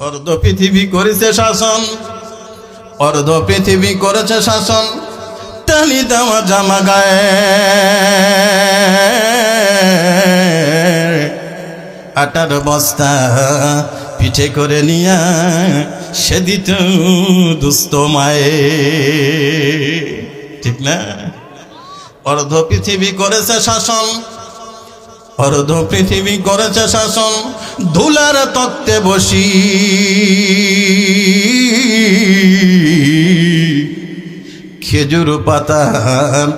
অর্ধ পৃথিবী করেছে শাসন, অর্ধ পৃথিবী করেছে শাসন, টালি দেওয়া জামা গায়ে, আটার বস্তা পিঠে করে নিয়া সে দিত দুস্থ মায়ে, ঠিক না? অর্ধ পৃথিবী করেছে শাসন, অর্ধ পৃথিবী করেছে শাসন, ধুলার তত্ত্বে বসি খেজুর পাতার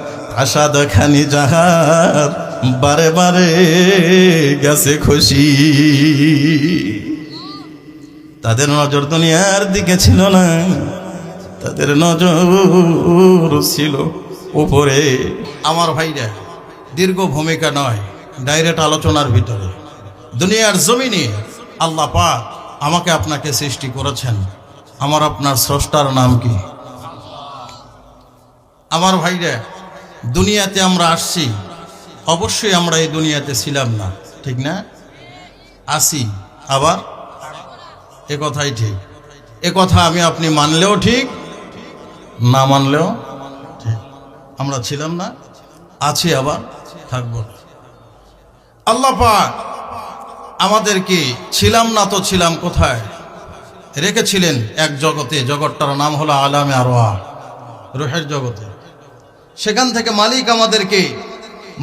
আসাদ খানি যাহার বারে বারে গেছে খুশি। তাদের নজর দুনিয়ার দিকে ছিল না, তাদের নজর ছিল উপরে। আমার ভাইরা, দীর্ঘ ভূমিকা নয়, ডাইরেক্ট আলোচনার ভিতরে। দুনিয়ার জমিনে আল্লাহ পাক আমাকে আপনাকে সৃষ্টি করেছেন, আমার আপনার স্রষ্টার নাম কি? আমার ভাইরা, দুনিয়াতে আমরা আসছি, অবশ্যই আমরা এই দুনিয়াতে ছিলাম না, ঠিক না? আসি আবার, এ কথাই ঠিক। এ কথা আমি আপনি মানলেও ঠিক, না মানলেও ঠিক। আমরা ছিলাম না, আছি, আবার থাকবো না। আল্লাহ পাক আমাদেরকে ছিলাম না তো ছিলাম কোথায় রেখেছিলেন? এক জগতে, জগৎটার নাম হলো আলামে আরওয়াহ, রূহের জগতে। সেখান থেকে মালিক আমাদেরকে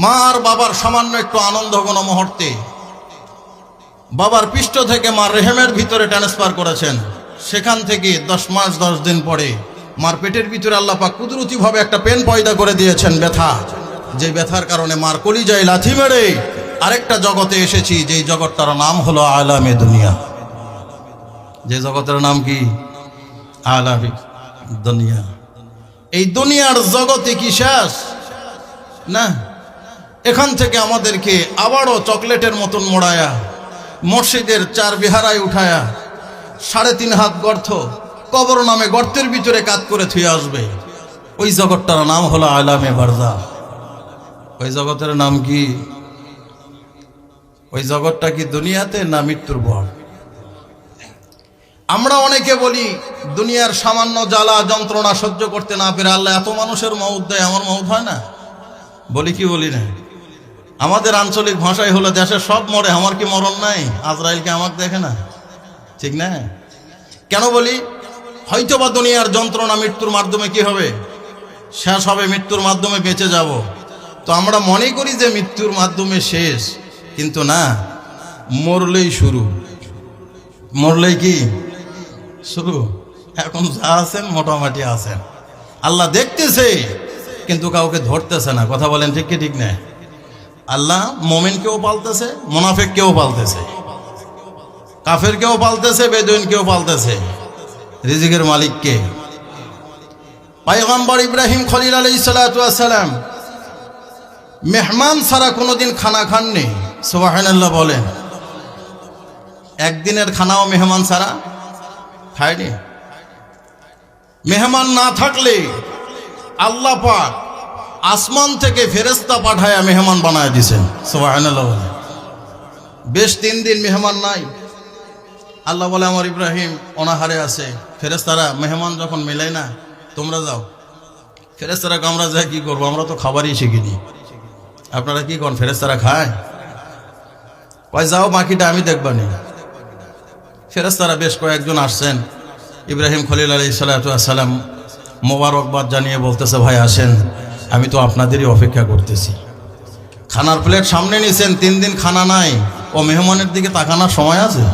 মা আর বাবার সামান্য একটু আনন্দ কোনো মুহূর্তে বাবার পৃষ্ঠ থেকে মার রেহেমের ভিতরে ট্রান্সফার করেছেন। সেখান থেকে 10 মাস 10 দিন পরে মার পেটের ভিতরে আল্লাহ পাক কুদরতিভাবে একটা পেন পয়দা করে দিয়েছেন, ব্যথা। যে ব্যথার কারণে মার কলিজায় লাথি মেরে আরেকটা জগতে এসেছি, যেই জগৎটার নাম হলো আলামে দুনিয়া। যে জগতের নাম কি? আলামে দুনিয়া। এই দুনিয়ার জগতে কি শেষ? না। এখান থেকে আমাদেরকে আবারও চকলেটের মতন মোড়ায়া মসজিদের 4 বিহারায় উঠায়া 3.5 হাত গর্ত, কবর নামে গর্তের ভিতরে কাত করে থুয়ে আসবে। ওই জগৎটার নাম হলো আলামে বারজাখ। ওই জগতের নাম কি? ওই জগৎটা কি দুনিয়াতে না মৃত্যুর পর? আমরা অনেকে বলি দুনিয়ার সামান্য জ্বালা যন্ত্রণা সহ্য করতে না পেরে আল্লাহ এত মানুষের মউত দেয়, আমার মউত হয় না? বলি কি বলি না? আমাদের আঞ্চলিক ভাষায় হলো দেশের সব মরে, আমার কি মরণ নাই? আজরাইলকে আমাকে দেখে না, ঠিক না? কেন বলি? হয়তোবা দুনিয়ার যন্ত্রণা মৃত্যুর মাধ্যমে কি হবে? শেষ হবে, মৃত্যুর মাধ্যমে বেঁচে যাব। তো আমরা মনে করি যে মৃত্যুর মাধ্যমে শেষ, কিন্তু না, মরলেই শুরু। মরলেই কি শুরু? এখন যা আছেন মোটামুটি আছেন, আল্লাহ দেখতেছে কিন্তু কাউকে ধরতেছে না। কথা বলেন ঠিক কি ঠিক না? আল্লাহ মোমেনকেও পালতেছে, মুনাফিককেও পালতেছে, কাফেরকেও পালতেছে, বেদুইনকেও পালতেছে। রিজিকের মালিককে। পয়গম্বর ইব্রাহিম খলিল আলাইহিস সালাতু ওয়াস সালাম মেহমান ছাড়া কোনোদিন খানা খাননি। সুবহানাল্লাহ বলেন। একদিনের খানাও মেহমান ছাড়া খায়নি। মেহমান না থাকলে আল্লাহ পাক আসমান থেকে ফেরেশতা পাঠায়া মেহমান বানায় দিয়েছেন। সুবহানাল্লাহ বলেন। বেশ 3 দিন মেহমান নাই। আল্লাহ বলে, আমার ইব্রাহিম অনাহারে আছে। ফেরেশতারা মেহমান যখন মেলায় না, তোমরা যাও। ফেরেশতারা আমরা যাই কি করবো? আমরা তো খাবারই শিখিনি। আপনারা কি করেন? ফেরেশতারা খায়? কয় যাও, বাকিটা আমি দেখবানি। ফেরেশতারা বেশ কয়েকজন আসছেন। ইব্রাহিম খলিল আলাইহিস সালাতু ওয়াস সালাম মোবারকবাদ জানিয়ে বলতেছে, ভাই আসেন, আমি তো আপনাদেরই অপেক্ষা করতেছি। খানার প্লেট সামনে নিয়েছেন, 3 দিন খানা নাই। ও মেহমানের দিকে তাকানোর সময় আছে?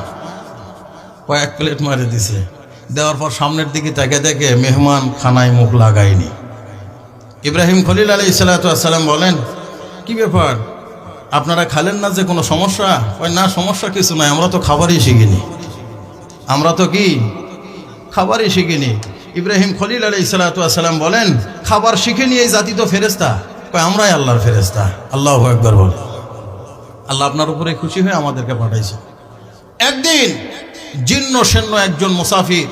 কয়েক প্লেট মারে দিছে। দেওয়ার পর সামনের দিকে তাকে দেখে মেহমান খানায় মুখ লাগায়নি। ইব্রাহিম খলিল আলাইহিস সালাতু ওয়াস সালাম বলেন, কি ব্যাপার, আপনারা খালেন না যে, কোনো সমস্যা? কয় না, সমস্যা কিছু নাই, আমরা তো খাবারই শিখিনি। আমরা তো কি খাবারই শিখিনি। ইব্রাহিম খলিল আলাইহিস সালাতু ওয়াস সালাম বলেন, খাবার শিখে নিয়ে এই জাতি তো ফেরেশতা। কয় আমরাই আল্লাহর ফেরেশতা। আল্লাহু আকবার বল। আল্লাহ আপনার উপরে খুশি হয়ে আমাদেরকে পাঠাইছে। একদিন জিন্ন সেন্ন একজন মুসাফির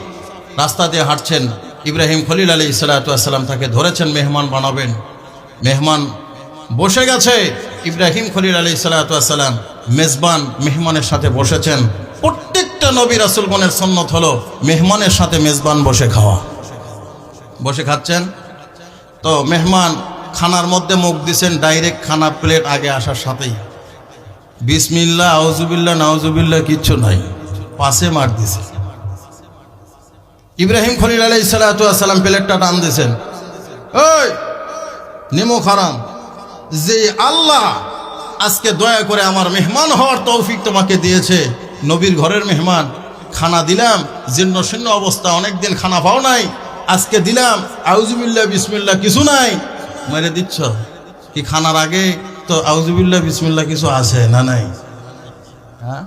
রাস্তা দিয়ে হাঁটছেন। ইব্রাহিম খলিল আলাইহিস সালাতু ওয়াস সালাম তাকে ধরেছেন, মেহমান বানাবেন। মেহমান বসে গেছে। ইব্রাহিম খলিল আলাইহিস সালাতু ওয়াস সালাম মেজবান মেহমানের সাথে বসেছেন। প্রত্যেকটা প্রত্যেকটা নবী রাসূলগণের সুন্নত হলো মেহমানের সাথে মেজবান বসে খাওয়া। বসে খাচ্ছেন তো মেহমান খানার মধ্যে মুখ দিছেন, ডাইরেক্ট খানা প্লেট আগে আসার সাথেই বিসমিল্লাহ আউযুবিল্লাহ নাউযুবিল্লাহ কিচ্ছু নাই, পাশে মার দিছে। ইব্রাহিম খলিল আলাইহিস সালাতু ওয়াস সালাম প্লেটটা টান দিয়েছেন, ওই নিমক হারাম, যে আল্লাহ আজকে দয়া করে আমার মেহমান হওয়ার তৌফিক তোমাকে দিয়েছে, নবীর ঘরের মেহমান, খানা দিলাম জীর্ণ শীর্ণ অবস্থা, অনেকদিন খানা পাও নাই, আজকে দিলাম আউযুবিল্লাহ বিসমিল্লাহ কিছু নাই, মেরে দিচ্ছ কি? খানার আগে তো আউযুবিল্লাহ বিসমিল্লাহ কিছু আছে না নাই? হ্যাঁ,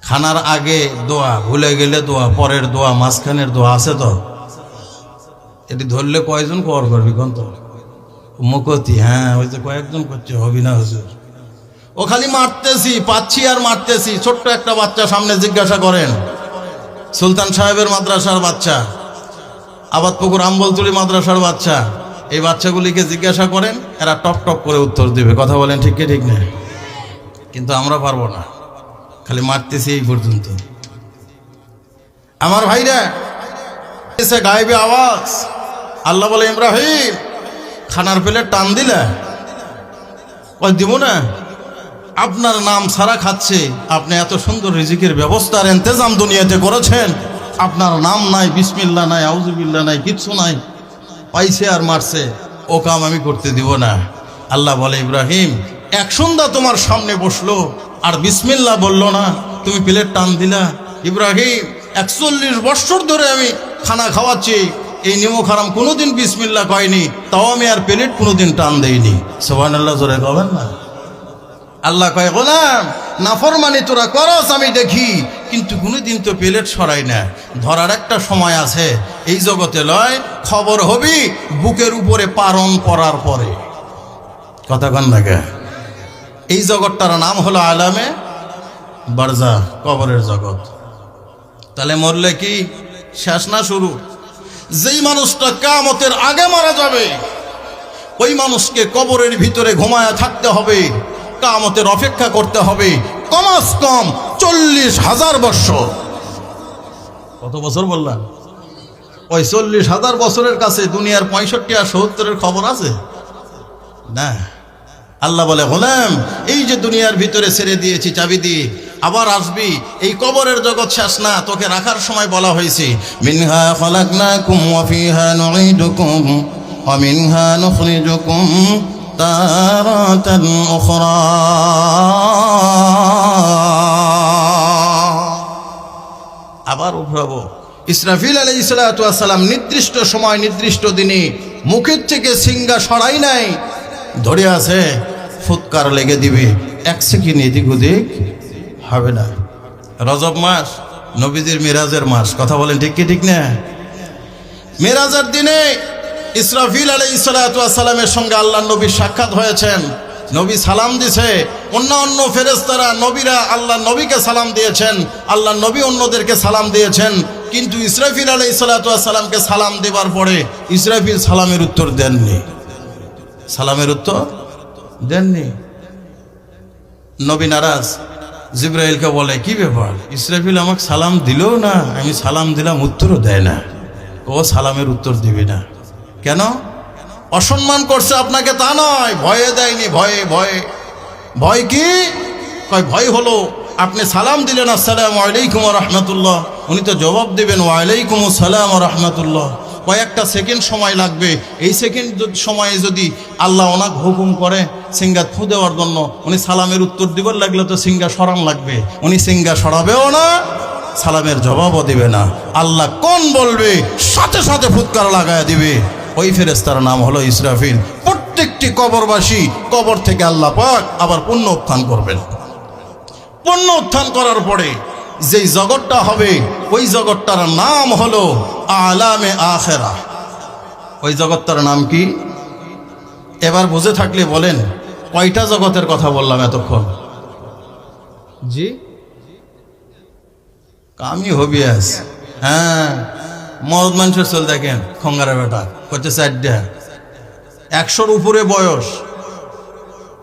খানার আগে দোয়া, ভুলে গেলে দোয়া, পরের দোয়া, মাঝখানের দোয়া আছে তো? এটি ধরলে কয়জন কর করবি কোন তো মুখতি? হ্যাঁ, ওই যে কয়েকজন করছে, হবি না হুজুর? ও খালি মারতেছি পাচ্ছি আর মারতেছি। ছোট্ট একটা বাচ্চা সামনে জিজ্ঞাসা করেন, সুলতান সাহেবের মাদ্রাসার বাচ্চা, আবাদপুকুর আম্বলতুলি মাদ্রাসার বাচ্চা, এই বাচ্চাগুলিকে জিজ্ঞাসা করেন, এরা টপ টপ করে উত্তর দেবে। কথা বলেন ঠিক কি ঠিক না? কিন্তু আমরা পারবো না, খালি মারতেছি এই পর্যন্ত। আমার ভাইরা, এসে গায়েবে আওয়াজ, আল্লাহ বলে ইব্রাহিম খানার প্লেট টান দিলে ওই দিব না, আপনার নাম সারা খাচ্ছে, আপনি এত সুন্দর রিজিকের ব্যবস্থার ইন্তজাম দুনিয়াতে করেছেন, আপনার নাম নাই, বিসমিল্লাহ নাই, আউযুবিল্লাহ নাই, কিচ্ছু নাই, পাইছে আর মারছে, ও কাম আমি করতে দিব না। আল্লাহ বলে ইব্রাহিম এক সন্ধ্যা তোমার সামনে বসলো আর বিসমিল্লাহ বললো না, তুমি প্লেট টান দিলা। ইব্রাহিম 41 বছর ধরে আমি খানা খাওয়াচ্ছি, এই নিমক হারাম কোনোদিন বিসমিল্লাহ কয়নি, তাও আমি আর প্লেট কোনোদিন টান দেইনি। সুবহানাল্লাহ, জোরে কবেন না? আল্লাহ কয়, গোলাম নাফরমানি তোরা করস আমি দেখি, কিন্তু কোনোদিন তো প্লেট সরাই না। ধরার একটা সময় আছে, এই জগতে লয়, খবর হবি বুকের উপরে পারণ পড়ার পরে। কথা কন না কে? এই জগৎটার নাম হলো আলামে বারজা, কবরের জগৎ। তাহলে মরলে কি শেষ না শুরু? যেই মানুষটা কিয়ামতের আগে মারা যাবে, ওই মানুষকে কবরের ভিতরে ঘুমায়া থাকতে হবে, কিয়ামতের অপেক্ষা করতে হবে কমাস কম 40,000 বছর। কত বছর বললাম? ওই 40,000 বছরের কাছে দুনিয়ার 65 আর 70-এর খবর আছে না। আল্লাহ বলে, গোলাম এই যে দুনিয়ার ভিতরে ছেড়ে দিয়েছি চাবি দিয়ে, আবার আসবি, এই কবরের জগৎ শেষ না। তোকে রাখার সময় বলা হয়েছে, মিনহা খালাকনাকুম ওয়া ফিহা নুঈদুকুম ওয়া মিনহা নুখরিজুকুম তারাতান উখরা। আবার উঠবো। ইসরাফিল আলাইহিস সালাতু ওয়াস সালাম নির্দিষ্ট সময় নির্দিষ্ট দিনে মুখের থেকে সিঙ্গা সরাই নাই, ধরে আছে, ফুৎকার লেগে দিবে, 1 সেকেন্ড এদিক ওদিক হবে না। রজব মাস নবীজির মিরাজের মাস। কথা বলেন ঠিক কি ঠিক না? মিরাজের দিনে ইসরাফিল আলাইহিস সালাতু ওয়াস সালামের সঙ্গে আল্লাহর নবী সাক্ষাৎ হয়েছেন। নবী সালাম দিছে, অন্য ফেরেশতারা নবীরা আল্লাহর নবীকে সালাম দিয়েছেন, আল্লাহর নবী অন্যদেরকে সালাম দিয়েছেন, কিন্তু ইসরাফিল আলাইহিস সালাতু ওয়াস সালামকে সালাম দেবার পরে ইসরাফিল সালামের উত্তর দেননি। সালামের উত্তর দেননি। নবী নারাজ, জিবরাইলকে বলে, কি ব্যাপার, ইসরাফিল আমাকে সালাম দিলেও না, আমি সালাম দিলাম উত্তরও দেয় না, ও সালামের উত্তর দিবি না কেন? অসম্মান করছে আপনাকে তা নয়, ভয়ে দেয়নি, ভয়ে ভয়ে ভয় কি? কয় ভয় হলো আপনি সালাম দিলেন আসসালামু আলাইকুম ওয়া রাহমাতুল্লাহ, উনি তো জবাব দেবেন ওয়া আলাইকুম আসসালাম ওয়া রাহমাতুল্লাহ, কয়েকটা সেকেন্ড সময় লাগবে। এই সেকেন্ড সময়ে যদি আল্লাহ ওনাকে হুকুম করে সিঙ্গা থু দেওয়ার জন্য, উনি সালামের উত্তর দিবার লাগলে তো সিঙ্গা সরান লাগবে, উনি সিঙ্গা সরাবেও না, সালামের জবাবও দিবে না। আল্লাহ কোন বলবে সাথে সাথে ফুৎকার লাগায় দিবে। ওই ফেরেশতার নাম হলো ইসরাফিল। প্রত্যেকটি কবরবাসী কবর থেকে আল্লাহ পাক আবার পুণ্য উত্থান করবেন। পুণ্য উত্থান করার পরে যেই জগৎটা হবে, ওই জগৎটার নাম হলো আলামে আখেরা। ওই জগৎটার নাম কি? এবার বুঝে থাকলে বলেন, কয়টা জগতের কথা বললাম এতক্ষণ? জি, কামি হবি আস। হ্যাঁ, মদ মানুষের চল দেখেন, খঙ্গারা বেটা করছে 4টা, 100-র উপরে বয়স,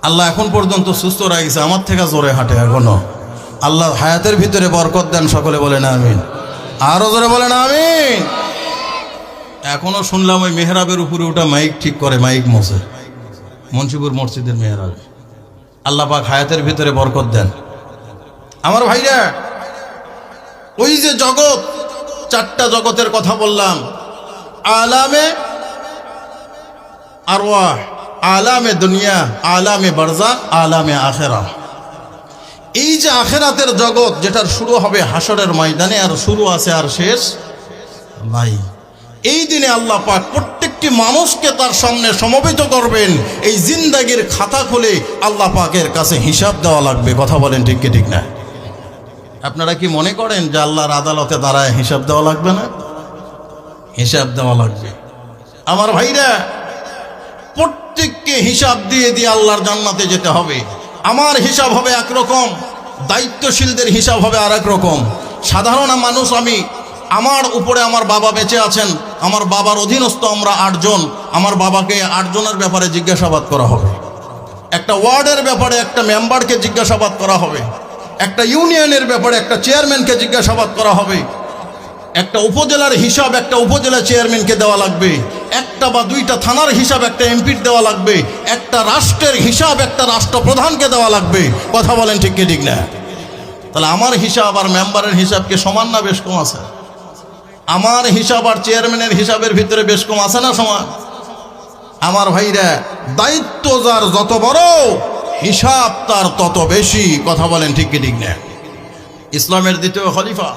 আল্লাহ এখন পর্যন্ত সুস্থ রাখছে, আমার থেকে জোরে হাঁটে এখনো। আল্লাহ হায়াতের ভিতরে বরকত দেন, সকলে বলেন আমিন। আরো জোরে বলেন আমিন। এখনো শুনলাম ওই মেহরাবের উপরে ওটা মাইক ঠিক করে, মাইক মোছে, মুন্সিপুর মসজিদের মেহরাবে। আল্লাহ পাক হায়াতের ভিতরে বরকত দেন। আমার ভাইরা, ওই যে জগৎ, চারটা জগতের কথা বললাম, আলামে আরওয়াহ, আলামে দুনিয়া, আলামে বারজাখ, আলামে আখেরা। এই যে আখেরাতের জগৎ, যেটার শুরু হবে হাসরের ময়দানে, আর শুরু আছে আর শেষ নাই। এই দিনে আল্লাহ পাক প্রত্যেকটি মানুষকে তার সামনে সমবেত করবেন। এই জিন্দাগির খাতা খুলে আল্লাহ পাকের কাছে হিসাব দেওয়া লাগবে। কথা বলেন ঠিক কি ঠিক না? আপনারা কি মনে করেন যে আল্লাহর আদালতে দাঁড়ায় হিসাব দেওয়া লাগবে না? হিসাব দেওয়া লাগবে। আমার ভাইরা, প্রত্যেককে হিসাব দিয়ে দিয়ে আল্লাহর জান্নাতে যেতে হবে। আমার হিসাব হবে একরকম, দায়িত্বশীলদের হিসাব হবে আর এক রকম। সাধারণ মানুষ আমি, আমার উপরে আমার বাবা বেঁচে আছেন, আমার বাবার অধীনস্থ আমরা 8 জন। আমার বাবাকে 8 জনের ব্যাপারে জিজ্ঞাসাবাদ করা হবে। একটা ওয়ার্ডের ব্যাপারে একটা মেম্বারকে জিজ্ঞাসাবাদ করা হবে। একটা ইউনিয়নের ব্যাপারে একটা চেয়ারম্যানকে জিজ্ঞাসাবাদ করা হবে। একটা উপজেলার হিসাব একটা উপজেলা চেয়ারম্যানকে দেওয়া লাগবে। একটা বা দুইটা থানার হিসাব একটা এমপির দেওয়া লাগবে। একটা রাষ্ট্রের হিসাব একটা রাষ্ট্রপ্রধানকে দেওয়া লাগবে। কথা বলেন ঠিক কি ঠিক না? তাহলে আমার হিসাব আর মেম্বারের হিসাব কি সমান না বেশ কম আছে? আমার হিসাব আর চেয়ারম্যানের হিসাবের ভিতরে বেশ কম আছে না সমান? আমার ভাইরা, দায়িত্ব যার যত বড়, হিসাব তার তত বেশি। কথা বলেন ঠিক কি ঠিক না? ইসলামের দ্বিতীয় খলিফা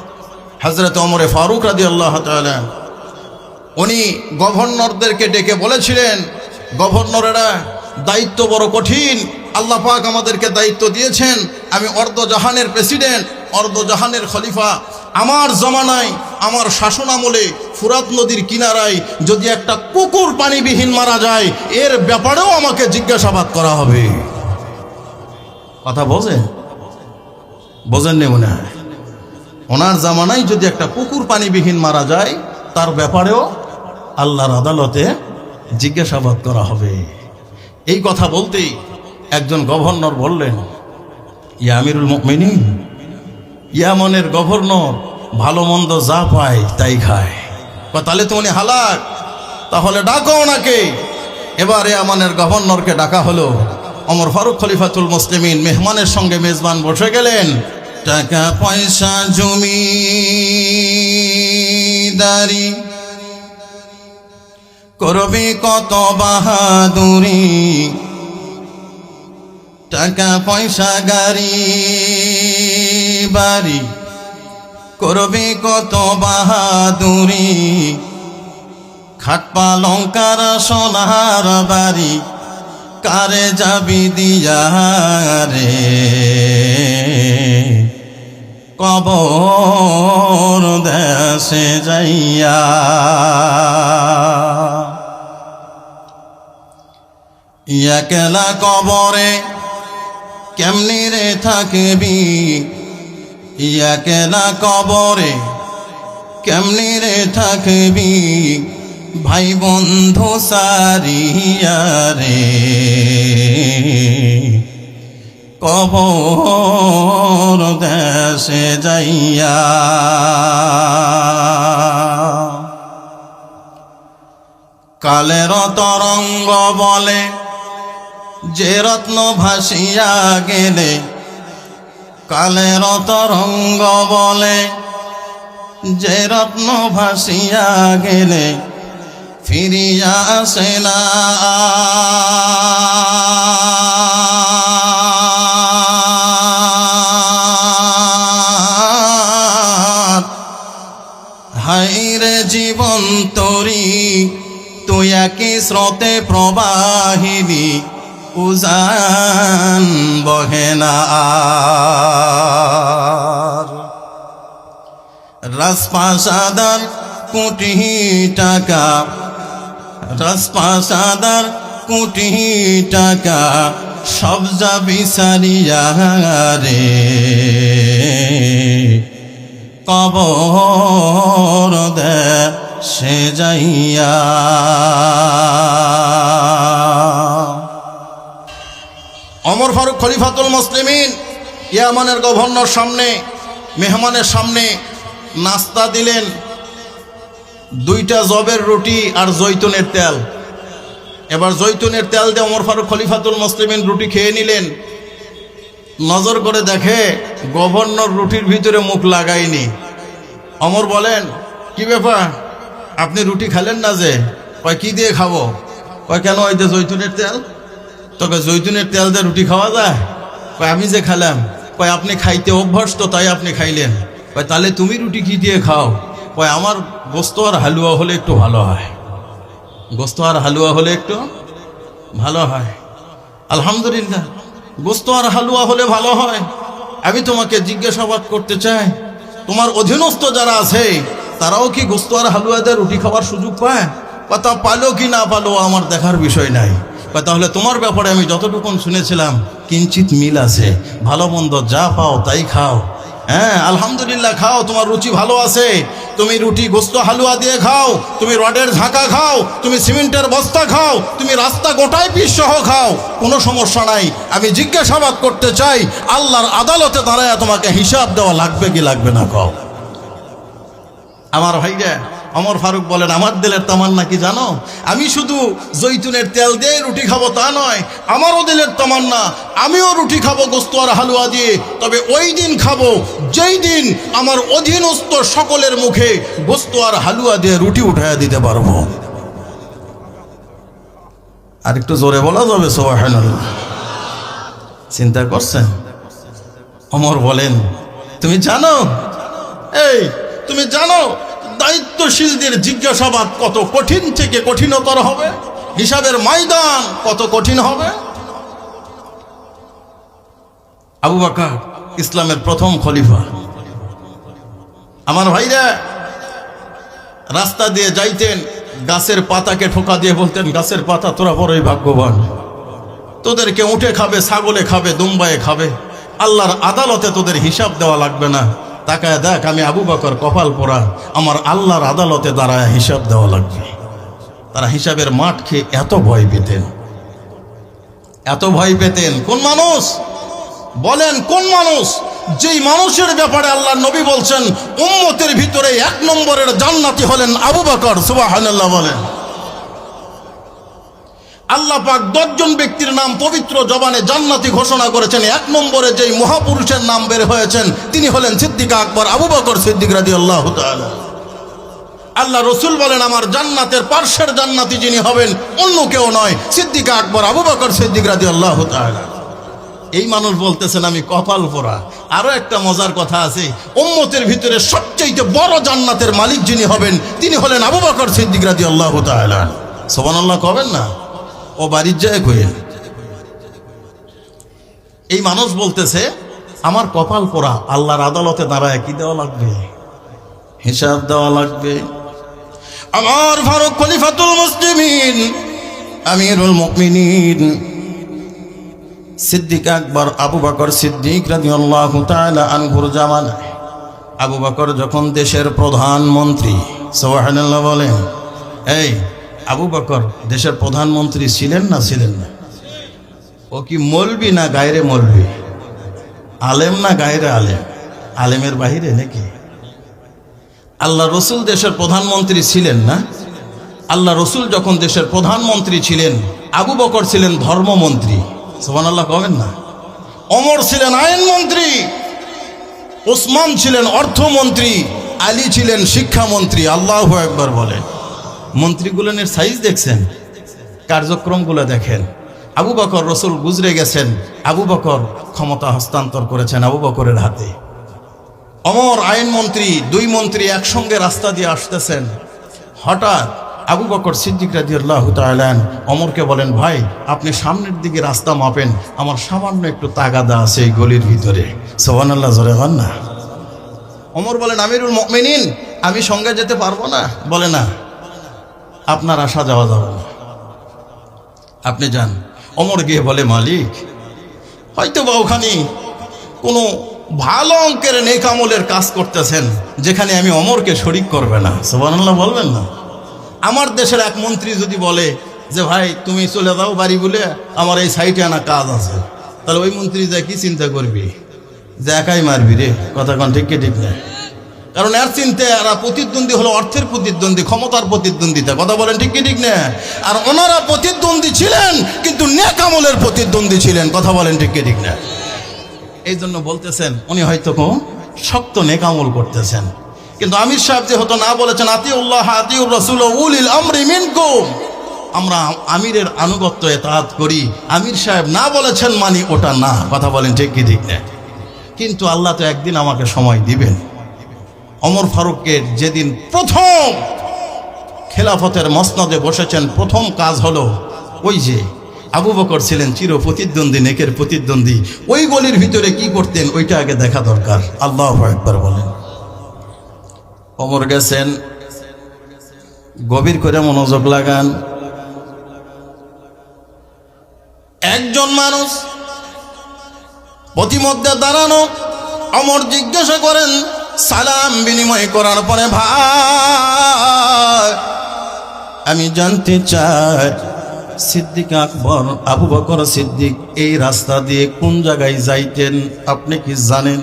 হযরত ওমর ফারুক রাদিয়াল্লাহু তাআলা, উনি গভর্নরদেরকে ডেকে বলেছিলেন, গভর্নরেরা, দায়িত্ব বড় কঠিন। আল্লাহ পাক আমাদেরকে দায়িত্ব দিয়েছেন। আমি অর্ধজাহানের প্রেসিডেন্ট, অর্ধজাহানের খলিফা। আমার জমানায়, আমার শাসন আমলে ফুরাত নদীর কিনারায় যদি একটা কুকুর পানিবিহীন মারা যায়, এর ব্যাপারেও আমাকে জিজ্ঞাসাবাদ করা হবে। কথা বোঝেন নি মনে হয়? ওনার জামানায় যদি একটা কুকুর পানিবিহীন মারা যায়, তার ব্যাপারেও আল্লাহর আদালতে জিজ্ঞাসাবাদ করা হবে। এই কথা বলতেই একজন গভর্নর বললেন, ইয়া আমিরুল মুমিনিন, ইয়ামনের গভর্নর ভালো মন্দ যা পায় তাই খায়। তাহলে তো উনি হালাক, তাহলে ডাকো ওনাকে। এবারে ইয়ামানের গভর্নরকে ডাকা হলো। ওমর ফারুক খলিফাতুল মুসলিমিন মেহমানের সঙ্গে মেজবান বসে গেলেন। টাকা পয়সা জমিদারি করবে কত বাহাদুরি, টাকা পয়সা গাড়ি বাড়ি করবে কত বাহাদুরি, খাট পালঙ্কার সোনার বাড়ি কারে যাবি দিয়া রে, কবর দেশে যাইয়া। একলা কবরে কেমনি রে থাকবি, একলা কবরে কেমনি রে থাকবি, ভাই বন্ধু সারিয়া রে, কবর দেশে যাইয়া। কালের তরঙ্গ বলে যে রত্ন ভাসিয়া গেলে, কালের তরঙ্গ বলে যে রত্ন ভাসিয়া গেলে ফিরিয়া আসে না। হাইরে জীবন তরি তুই একই স্রোতে প্রবাহিনী, উজান বহে না আর। রাজপ্রাসাদার কোটি টাকা, রাজপ্রাসাদার কোটি টাকা সব যাবি সারিয়া রে, কবর দেশে যাইয়া। ওমর ফারুক খলিফাতুল মুসলিমিন ইয়ামানের গভর্নর সামনে মেহমানের সামনে নাস্তা দিলেন, 2টা জবের রুটি আর জৈতুনের তেল। এবার জৈতুনের তেল দিয়ে ওমর ফারুক খলিফাতুল মুসলিমিন রুটি খেয়ে নিলেন। নজর করে দেখে গভর্নর রুটির ভিতরে মুখ লাগায়নি। ওমর বলেন, কি ব্যাপার, আপনি রুটি খেলেন না যে? কয়, কি দিয়ে খাবো? কয়, কেন? ওই যে জৈতুনের তেল। তোকে জৈতুনের তেল দিয়ে রুটি খাওয়া যায়? কয়, আমি যে খেলাম। কয়, আপনি খাইতে অভ্যস্ত তাই আপনি খাইলেন। কয়, তাহলে তুমি রুটি কি দিয়ে খাও? কয়, আমার গোস্ত আর হালুয়া হলে একটু ভালো হয়। গোস্ত আর হালুয়া হলে একটু ভালো হয়। আলহামদুলিল্লাহ, গোস্ত আর হালুয়া হলে ভালো হয়। আমি তোমাকে জিজ্ঞাসাবাদ করতে চাই, তোমার অধীনস্থ যারা আছে তারাও কি গোস্ত আর হালুয়া দিয়ে রুটি খাওয়ার সুযোগ পায়? তা পালো কি না পালো আমার দেখার বিষয় নাই। তাহলে তোমার ব্যাপারে আমি যতটুকুন শুনেছিলাম কিঞ্চিত মিল আছে। ভালো মন্দ যা পাও তাই খাও। হ্যাঁ, আলহামদুলিল্লাহ, খাও, তোমার রুচি ভালো আছে। তুমি রুটি গোস্ত হালুয়া দিয়ে খাও, তুমি রডের ঝাঁকা খাও, তুমি সিমেন্টের বস্তা খাও, তুমি রাস্তা গোটায় পিস সহ খাও, কোনো সমস্যা নাই। আমি জিজ্ঞাসাবাদ করতে চাই, আল্লাহর আদালতে দাঁড়ায় তোমাকে হিসাব দেওয়া লাগবে কি লাগবে না? কও। আমার ভাইরা, ওমর ফারুক বলেন, আমার দিলের তামান্না কি জানো? আমি শুধু জৈতুনের তেল দিয়ে রুটি খাবো তা নয়, আমারও দিলের তামান্না আমিও রুটি খাবো গোস্ত আর হালুয়া দিয়ে। তবে ওই দিন খাবো যেই দিন আমার অধীনস্থ সকলের মুখে গোস্ত আর হালুয়া দিয়ে রুটি উঠাইয়া দিতে পারবো। আর একটু জোরে বলা যাবে সুবহানাল্লাহ? চিন্তা করছেন? ওমর বলেন, তুমি জানো, তুমি জানো দায়িত্বশীলদের জিজ্ঞাসাবাদ কত কঠিন থেকে কঠিনতর হবে? হিসাবের ময়দান কত কঠিন হবে? আবু বকর ইসলামের প্রথম খলিফা। আমার ভাইরা, রাস্তা দিয়ে যাইতেন, গাছের পাতাকে ঠোকা দিয়ে বলতেন, গাছের পাতা তোরা বড়ই ভাগ্যবান, তোদেরকে উঠে খাবে, ছাগলে খাবে, দুম্বায়ে খাবে, আল্লাহর আদালতে তোদের হিসাব দেওয়া লাগবে না। তাকায় দেখ, আমি আবু বকর কপাল পোড়া, আমার আল্লাহর আদালতে দাঁড়ায় হিসাব দেওয়া লাগবে। তারা হিসাবের মাঠ খেয়ে এত ভয় পেতেন, এত ভয় পেতেন। কোন মানুষ বলেন, কোন মানুষ? যেই মানুষের ব্যাপারে আল্লাহ নবী বলছেন উম্মতের ভিতরে 1 নম্বরের জান্নাতি হলেন আবু বকর। সুবহানাল্লাহ বলেন। আল্লাহ পাক 10 জন ব্যক্তির নাম পবিত্র জবানে জান্নাতি ঘোষণা করেছেন। 1 নম্বরে যেই মহাপুরুষের নাম বের হয়েছেন তিনি হলেন সিদ্দিক আকবর আবু বকর সিদ্দিক রাদিয়াল্লাহু তাআলা। আল্লাহ রসুল বলেন, আমার জান্নাতের পার্শ্বের জান্নাতি যিনি হবেন অন্য কেউ নয়, সিদ্দিক আকবর আবু বকর সিদ্দিক রাদিয়াল্লাহু তাআলা। এই মানুষ বলতেছেন আমি কপাল পোড়া। আরো একটা মজার কথা আছে, উম্মতের ভিতরে সবচেয়ে বড় জান্নাতের মালিক যিনি হবেন তিনি হলেন আবু বকর সিদ্দিক রাদিয়াল্লাহু তাআলা। সুবহানাল্লাহ কবেন না? ও বাড়ির যায় কইল। এই মানুষ বলতেছে আমার কপাল পোড়া, আল্লাহর আদালতে দাঁড়ায় কি দেওয়া লাগবে? হিসাব দেওয়া লাগবে। আমার ফারুক খলিফাতুল মুসলিমিন আমিরুল মুমিনিন সিদ্দিক আকবর আবু বকর সিদ্দিক রাদিয়াল্লাহু তাআলা আনহুর জামানায় আবু বকর যখন দেশের প্রধানমন্ত্রী, সুবহানাল্লাহ বলেন, এই আবু বকর দেশের প্রধানমন্ত্রী ছিলেন না ছিলেন না? ও কি মৌলবি না গায়রে মৌলবি? আলেম না গায়রে আলেম? আলেমের বাহিরে নাকি? আল্লাহ রসুল দেশের প্রধানমন্ত্রী ছিলেন না? আল্লাহ রসুল যখন দেশের প্রধানমন্ত্রী ছিলেন আবু বকর ছিলেন ধর্মমন্ত্রী। সুবহানাল্লাহ কবেন না? ওমর ছিলেন আইনমন্ত্রী, ওসমান ছিলেন অর্থমন্ত্রী, আলী ছিলেন শিক্ষামন্ত্রী। আল্লাহু আকবার বলেন। মন্ত্রীগুলোনের সাইজ দেখছেন, কার্যক্রমগুলো দেখেন। আবু বকর রসুল গুজরে গেছেন, আবু বকর ক্ষমতা হস্তান্তর করেছেন আবু বকরের হাতে। ওমর আইনমন্ত্রী, 2 মন্ত্রী একসঙ্গে রাস্তা দিয়ে আসতেছেন। হঠাৎ আবু বকর সিদ্দিক রাদিয়াল্লাহু তাআলা ওমরকে বলেন, ভাই আপনি সামনের দিকে রাস্তা মাপেন, আমার সামান্য একটু তাগাদা আছে এই গলির ভিতরে। সুবহানাল্লাহ জোরে বলেন না। ওমর বলেন, আমিরুল মুমিনিন আমি সঙ্গে যেতে পারবো না। বলে না, আপনার আসা যাওয়া যাবে না, আপনি যান। ওমর গিয়ে বলে, মালিক হয়তো বা ওখানে কোনো ভালো অঙ্কের নেক আমলের কাজ করতেছেন যেখানে আমি ওমরকে শরিক করবে না। সুবহানাল্লাহ বলবেন না? আমার দেশের এক মন্ত্রী যদি বলে যে ভাই তুমি চলে যাও বাড়ি বলে আমার এই সাইটে আনা কাজ আছে, তাহলে ওই মন্ত্রী যা কি চিন্তা করবি? যে একাই মারবি রে, কথা কন ঠিক কি ঠিক না? কারণ এর চিন্তা এরা প্রতিদ্বন্দ্বী হলো অর্থের প্রতিদ্বন্দ্বী, ক্ষমতার প্রতিদ্বন্দ্বিতা, কথা বলেন ঠিক কি ঠিক না? আর ওনারা প্রতিদ্বন্দ্বী ছিলেন কিন্তু নেক আমলের প্রতিদ্বন্দ্বী ছিলেন, কথা বলেন ঠিক কি ঠিক না? এই জন্য বলতেছেন উনি হয়তো শক্ত নেক আমল করতেছেন, কিন্তু আমির সাহেব যে হতো না বলেছেন আতিউল্লাহ আতিউর রাসূল উলিল আমরি মিনকুম, আমরা আমিরের আনুগত্য ইতাআত করি, আমির সাহেব না বলেছেন মানি ওটা না, কথা বলেন ঠিক কি ঠিক না? কিন্তু আল্লাহ তো একদিন আমাকে সময় দিবেন। ওমর ফারুককে যেদিন প্রথম খেলাফতের মসনদে বসেছেন, প্রথম কাজ হলো ওই যে আবু বকর ছিলেন চির প্রতিদ্বন্দ্বী, নেকের প্রতিদ্বন্দ্বী, ওই গলির ভিতরে কি করতেন ওইটা আগে দেখা দরকার। আল্লাহু আকবার বলেন। ওমর গেছেন, গভীর করে মনোযোগ লাগান। একজন মানুষ প্রতিমধ্যে দাঁড়ানো, ওমর জিজ্ঞাসা করেন সালাম বিনিময় করার পরে, ভাই আমি জানতে চাই সিদ্দিক আকবর আবু বকর সিদ্দিক এই রাস্তা দিয়ে কোন জায়গায় যাইতেন, আপনি কি জানেন?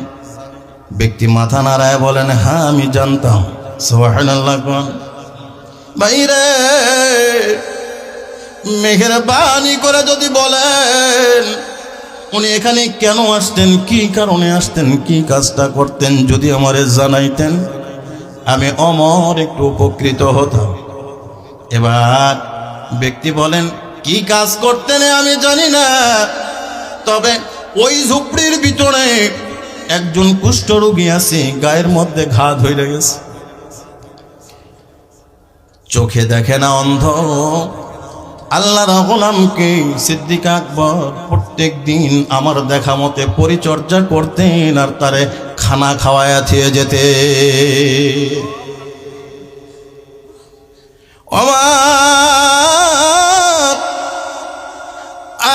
ব্যক্তি মাথা নাড়ায় বলেন হ্যাঁ আমি জানতাম। সুবহানাল্লাহ। বাইরে মেহেরবানি করে যদি বলেন উনি এখানে কেন আসতেন, কি কারণে আসতেন, কি কাজটা করতেন, যদি আমারে জানাইতেন আমি ওমর একটু উপকৃত হতাম। এবার ব্যক্তি বলেন কি কাজ করতেন আমি জানি না, তবে ওই ঝুপড়ির ভিতরে একজন কুষ্ঠরোগী আছে, গায়ের মধ্যে ঘা ধরে গেছে, চোখে দেখে না, অন্ধ। আল্লাহর গোলামকে সিদ্দিক আকবর প্রত্যেক দিন আমার দেখা মতে পরিচর্যা করতেন আর তারে খানা খাওয়ায়া থিয়ে যেতে।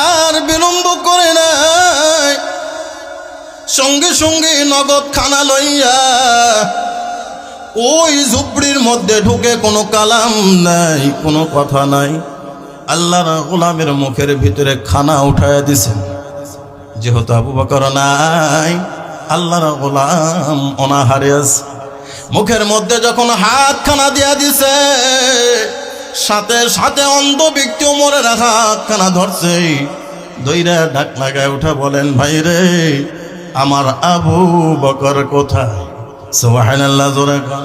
আর বিলম্ব করে নাই, সঙ্গে সঙ্গে নগদ খানা লইয়া ওই ঝুপড়ির মধ্যে ঢুকে, কোনো কালাম নাই, কোনো কথা নাই, আল্লাহর গোলামের মুখের ভিতরে খানা উঠায়া দিছেন। যেহেতু আবু বকর নাই, আল্লাহর গোলাম অনাহারে আছে, মুখের মধ্যে যখন হাত খানা দিয়া দিছে, সাথে সাথে অন্ধ ব্যক্তি ওমরের হাত খানা ধরছে, দইরা ডাক লাগায় উঠা বলেন ভাই রে আমার আবু বকর কোথায়? সুবহানাল্লাহ জোরে কোন।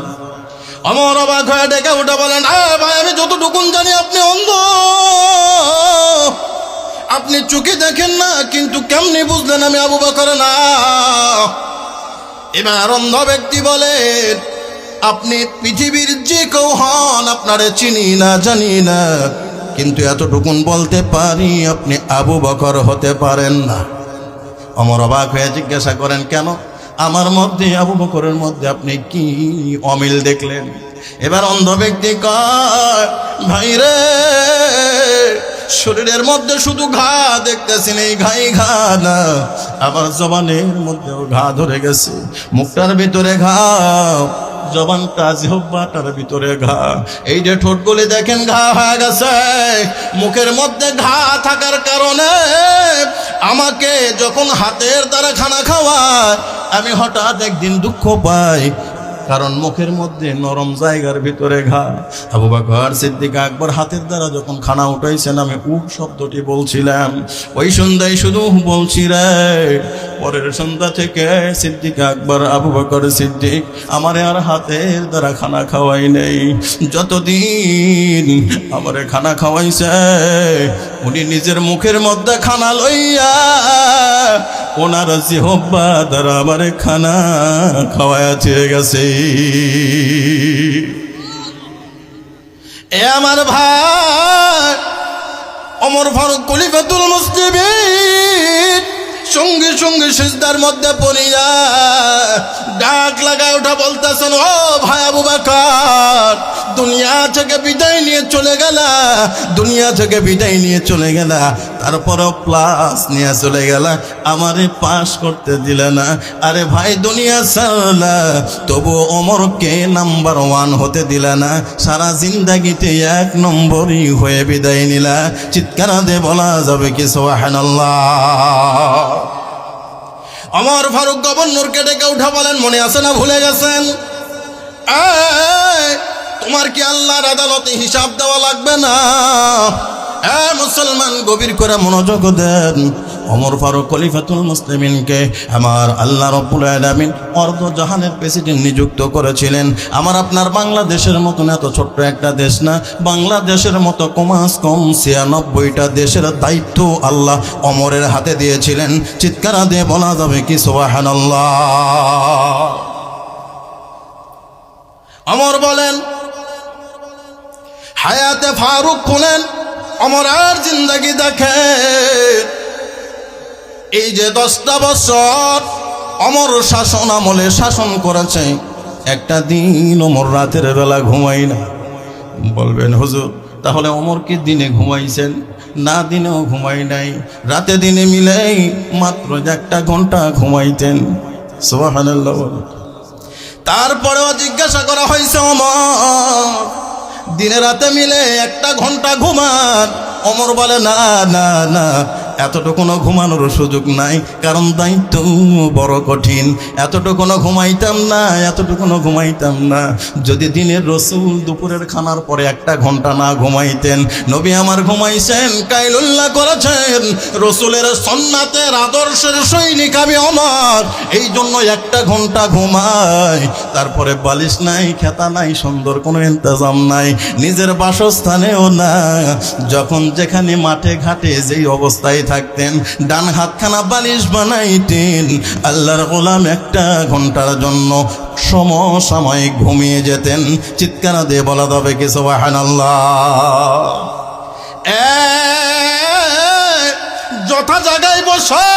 ওমর অবাক হয়ে ডেকে উঠে বলেন ভাই আমি যতটুকুন জানি আপনি অন্ধ, আপনি চোখে দেখেন না, কিন্তু কেমনি বুঝলেন আমি আবু বকর না? এবার অন্ধ ব্যক্তি বলেন আপনি পৃথিবীর যে কেউ হন, আপনারে চিনি না জানি না, কিন্তু এতটুকুন বলতে পারি আপনি আবু বকর হতে পারেন না। ওমর অবাক হয়ে জিজ্ঞাসা করেন কেন? আমার মধ্যে আবু বকরের মধ্যে আপনি কি অমিল দেখলেন? এবার অন্ধ ব্যক্তি কয় ভাই রে শরীরের মধ্যে শুধু ঘা দেখতেছেন, এই ঘাই ঘা না, আবার জবানের মধ্যেও ঘা ধরে গেছে, মুখটার ভিতরে ঘা, জবানটা জিহ্বাটার ভিতরে ঘা, এই যে ঠোঁটগুলি দেখেন ঘা হয়ে গেছে, মুখের মধ্যে ঘা থাকার কারণে আমাকে যখন হাতের দ্বারা খানা খাওয়ায় আমি হঠাৎ একদিন দুঃখ পাই, কারণ মুখের মধ্যে নরম জায়গার ভিতরে ঘা। আবু বকর সিদ্দিক আকবর হাতের দ্বারা যখন খানা উঠাইছেন আমি শব্দটি বলছিলাম, ওই সন্ধ্যায় শুধু বলছি রে। পরের সন্ধ্যা থেকে সিদ্দিক আকবর আবু বকর সিদ্দিক আমারে আর হাতের দ্বারা খানা খাওয়াই নেই। যতদিন আমারে খানা খাওয়াইছে উনি নিজের মুখের মধ্যে খানা লইয়া ওনার জিহ্বা দ্বারা আমারে খানা খাওয়ায়া দিয়ে গেছে। এ আমার ভাই ওমর ফারুক খলিফাতুল মুসলিমিন সঙ্গে সঙ্গে সিজদার মধ্যে পড়িয়া ডাক লাগায় ওঠা বলতেছেন ও ভাই আবু বকর, দুনিয়া থেকে বিদায় নিয়ে চলে গেলা, দুনিয়া থেকে বিদায় নিয়ে চলে গেলা, তারপরেও প্লাস নিয়ে চলে গেলা, আমারে পাস করতে দিলে না। আরে ভাই দুনিয়া ছাড়লা তবু ওমরকে নাম্বার 1 হতে দিলে না, সারা জিন্দাগিতে 1 নম্বরই হয়ে বিদায় নিলা। চিৎকার দিয়ে বলা যাবে কি সুবহানাল্লাহ। ওমর ফারুক গভর্নরকে ডেকে উঠা বলেন, মনে আছে না ভুলে গেছেন? তোমার কি আল্লাহর আদালতে হিসাব দেওয়া লাগবে না? মুসলমান গভীর করে মনোযোগ দেন। ওমর ফারুক খলিফাতুল মুসলিমিনকে আমার আল্লাহ রাব্বুল আলামিন অর্ধ জাহানের প্রেসিডেন্ট নিযুক্ত করেছিলেন। আমার আপনার বাংলাদেশের মতন এত ছোট্ট একটা দেশ না, বাংলাদেশের মতো কমাস কম ৯৬টা দেশের দায়িত্ব আল্লাহ ওমরের হাতে দিয়েছিলেন। চিৎকার দিয়ে বলা যাবে কি সুবহানাল্লাহ। ওমর বলেন, হায়াতে ফারুক খুলেন, ওমরের জিন্দেগি দেখে। এই যে 10টা বছর ওমর শাসন আমলে শাসন করেছে, একটা দিন ওমর রাতের বেলা ঘুমাই না। বলবেন হুজুর, তাহলে ওমর কি দিনে ঘুমাইছেন? না, দিনেও ঘুমাই নাই, রাতে দিনে মিলেই মাত্র 1 ঘন্টা ঘুমাইতেন। সুবহানাল্লাহ। তারপরেও জিজ্ঞাসা করা হয়েছে, ওমর দিনে রাতে মিলে 1 ঘন্টা ঘুমান? ওমর বলে, না না না, এতটুকুনো ঘুমানোর সুযোগ নাই, কারণ দায়িত্ব বড় কঠিন। এতটুকুনো ঘুমাইতাম না, এতটুকুনো ঘুমাইতাম না। যদি দিনের রসুল দুপুরের খানার পরে 1 ঘন্টা না ঘুমাইতেন, নবী আমার ঘুমাইছেন, কাইলুল্লাহ করেছেন, রসুলের সুন্নাতের আদর্শের সৈনিক আমি ওমর, এই জন্য 1 ঘন্টা ঘুমাই। তারপরে বালিশ নাই, খেতা নাই, সুন্দর কোনো ইন্তজাম নাই, নিজের বাসস্থানেও না। যখন যেখানে মাঠে ঘাটে যেই অবস্থায় থাকতেন, ডান হাতখানা বালিশ বানাইতেন। আল্লাহর গোলাম 1 ঘন্টার জন্য সমসাময়িক ঘুমিয়ে যেতেন। চিৎকার দিয়ে বলা যাবে কি সুবহানাল্লাহ। যথা জায়গায় বসে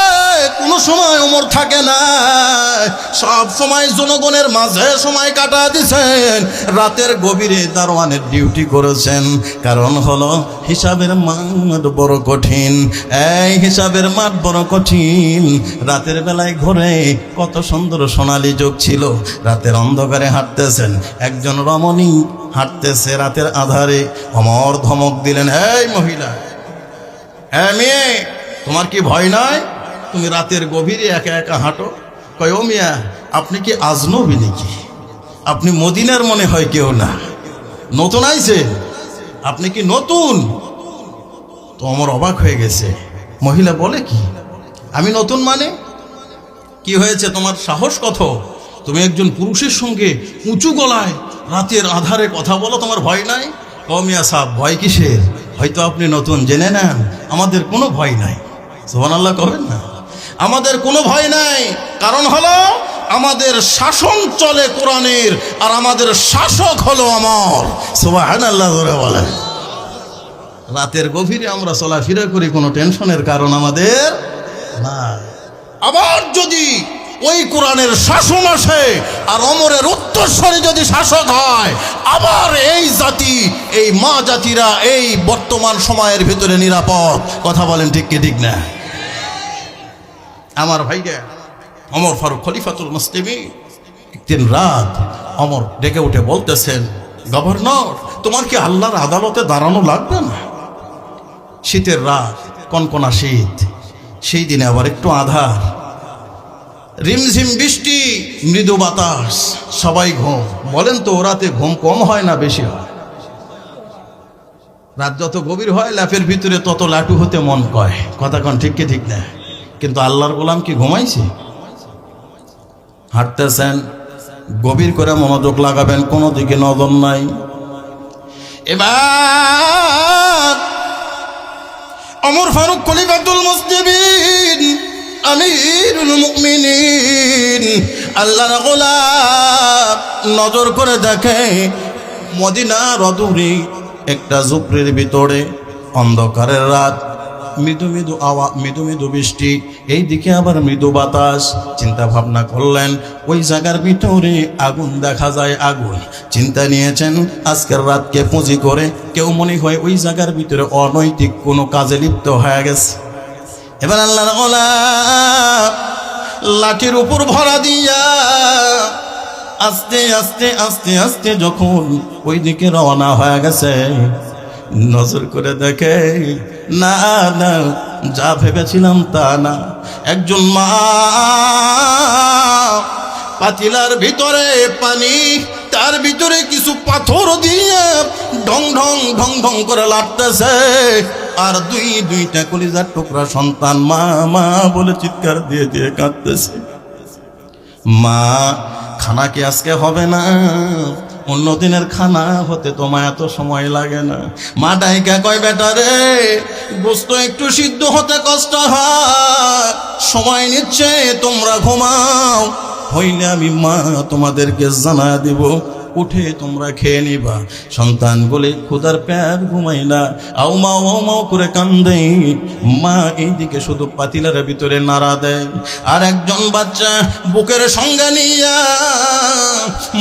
কোনো সময় ওমর থাকে না, সব সময় জনগণের মাঝে সময় কাটা দিছেন। রাতের গভীরে দারোয়ানের ডিউটি করেছেন, কারণ হলো হিসাবের মাঠ বড় কঠিন। এই হিসাবের মাঠ বড় কঠিন। রাতের বেলায় ঘরে কত সুন্দর সোনালী যুগ ছিল, রাতের অন্ধকারে হাঁটতেছেন, একজন রমণী হাঁটতেছে রাতের আধারে। ওমর ধমক দিলেন, এই মহিলা, মেয়ে, তোমার কি ভয় নাই? তুমি রাতের গভীরে একা একা হাঁটো? কয়, ও মিয়া, আপনি কি আজনবী নাকি? আপনি মদিনার মনে হয় কেউ না, নতুন আইছে, আপনি কি নতুন? তো আমার অবাক হয়ে গেছে। মহিলা বলে, কি আমি নতুন মানে? কি হয়েছে, তোমার সাহস কত? তুমি একজন পুরুষের সঙ্গে উঁচু গলায় রাতের আধারে কথা বলো, তোমার ভয় নাই? ও মিয়া সাহেব, ভয় কিসের? হয়তো আপনি নতুন, জেনে নেন, আমাদের কোনো ভয় নাই। সুবহানাল্লাহ কবেন না? আমাদের কোনো ভয় নাই, কারণ হলো আমাদের শাসন চলে কোরআনের, আর আমাদের শাসক হলো আমার। সুবহানাল্লাহ ধরে বলেন। রাতের গভীরে আমরা চলাফেরা করি, কোনো টেনশনের কারণ আমাদের না। আবার যদি ওই কোরআনের শাসন আসে আর ওমরের উত্তরসূরি যদি শাসক হয়, আবার এই জাতি, এই মা জাতিরা এই বর্তমান সময়ের ভিতরে নিরাপদ। কথা বলেন ঠিক কি ঠিক না? আমার ভাইরা, ওমর ফারুক খলিফাতুল মুসলিমিন, একদিন রাত ওমর ডেকে উঠে বলতেছেন, গভর্নর, তোমার কি আল্লাহর আদালতে দাঁড়ানো লাগবে না? শীতের রাত, কনকনা শীত, সেই দিনে আবার একটু আধার, রিমঝিম বৃষ্টি, মৃদু বাতাস, সবাই ঘুম। বলেন তো, রাতে ঘুম কম হয় না বেশি হয়? রাত যত গভীর হয়, ল্যাপের ভিতরে তত লাটু হতে মন কয়। কথা কন ঠিক কি ঠিক না? কিন্তু আল্লাহর গোলাম কি ঘুমাইছে? হাঁটতেছেন, গভীর করে মনোযোগ লাগাবেন, কোনো দিকে নজর নাই। এবার ওমর ফারুক খলিফাতুল মুসলিমিন, আমিরুল মুমিনিন, আল্লাহর গোলাম নজর করে দেখে মদিনার অদূরে একটা ঝুপড়ির ভিতরে, অন্ধকারের রাত, মৃদু মৃদু আওয়াজ, মৃদু মৃদু বৃষ্টি, এই দিকে আবার মৃদু বাতাস। চিন্তা ভাবনা করলেন, ওই জায়গার ভিতরে আগুন দেখা যায়, আগুন। চিন্তা নিয়েছেন, আজকের রাতকে পুঁজি করে কেউ মনে হয় ওই জায়গার ভিতরে অনৈতিক কোনো কাজে লিপ্ত হয়ে গেছে। এবার আল্লাহর গোলাম লাঠির উপর ভরা দিয়া আস্তে আস্তে আস্তে আস্তে যখন ওই দিকে রওনা হয়ে গেছে, নজর করে দেখে না না, যা ভেবেছিলাম তা না। একজন মা পাতিলার ভিতরে পানি, তার ভিতরে কিছু পাথর দিয়ে ঢং ঢং ঢং ঢং করে লাড়তেছে, আর দুইটা কলিজার টুকরা সন্তান মা মা বলে চিৎকার দিয়ে দিয়ে কাঁদতেছে। মা, খানা কি আজকে হবে না? অন্য দিনের খানা হতে তোমার এত সময় লাগে না। মা ডাইকা কয়, বেটা রে, গোস্ত একটু সিদ্ধ হতে কষ্ট হয়, সময় নিচ্ছে, তোমরা ঘুমাও, হইলে আমি মা তোমাদেরকে জানা দিব, উঠে তোমরা খেয়ে নিবা। সন্তান বলে ক্ষুধার প্যার ঘুমাই না, আও মাও করে কান্দে। মা এইদিকে শুধু পাতিলার ভিতরে নাড়া দেয়, আর একজন বাচ্চা বুকের সঙ্গে নিয়া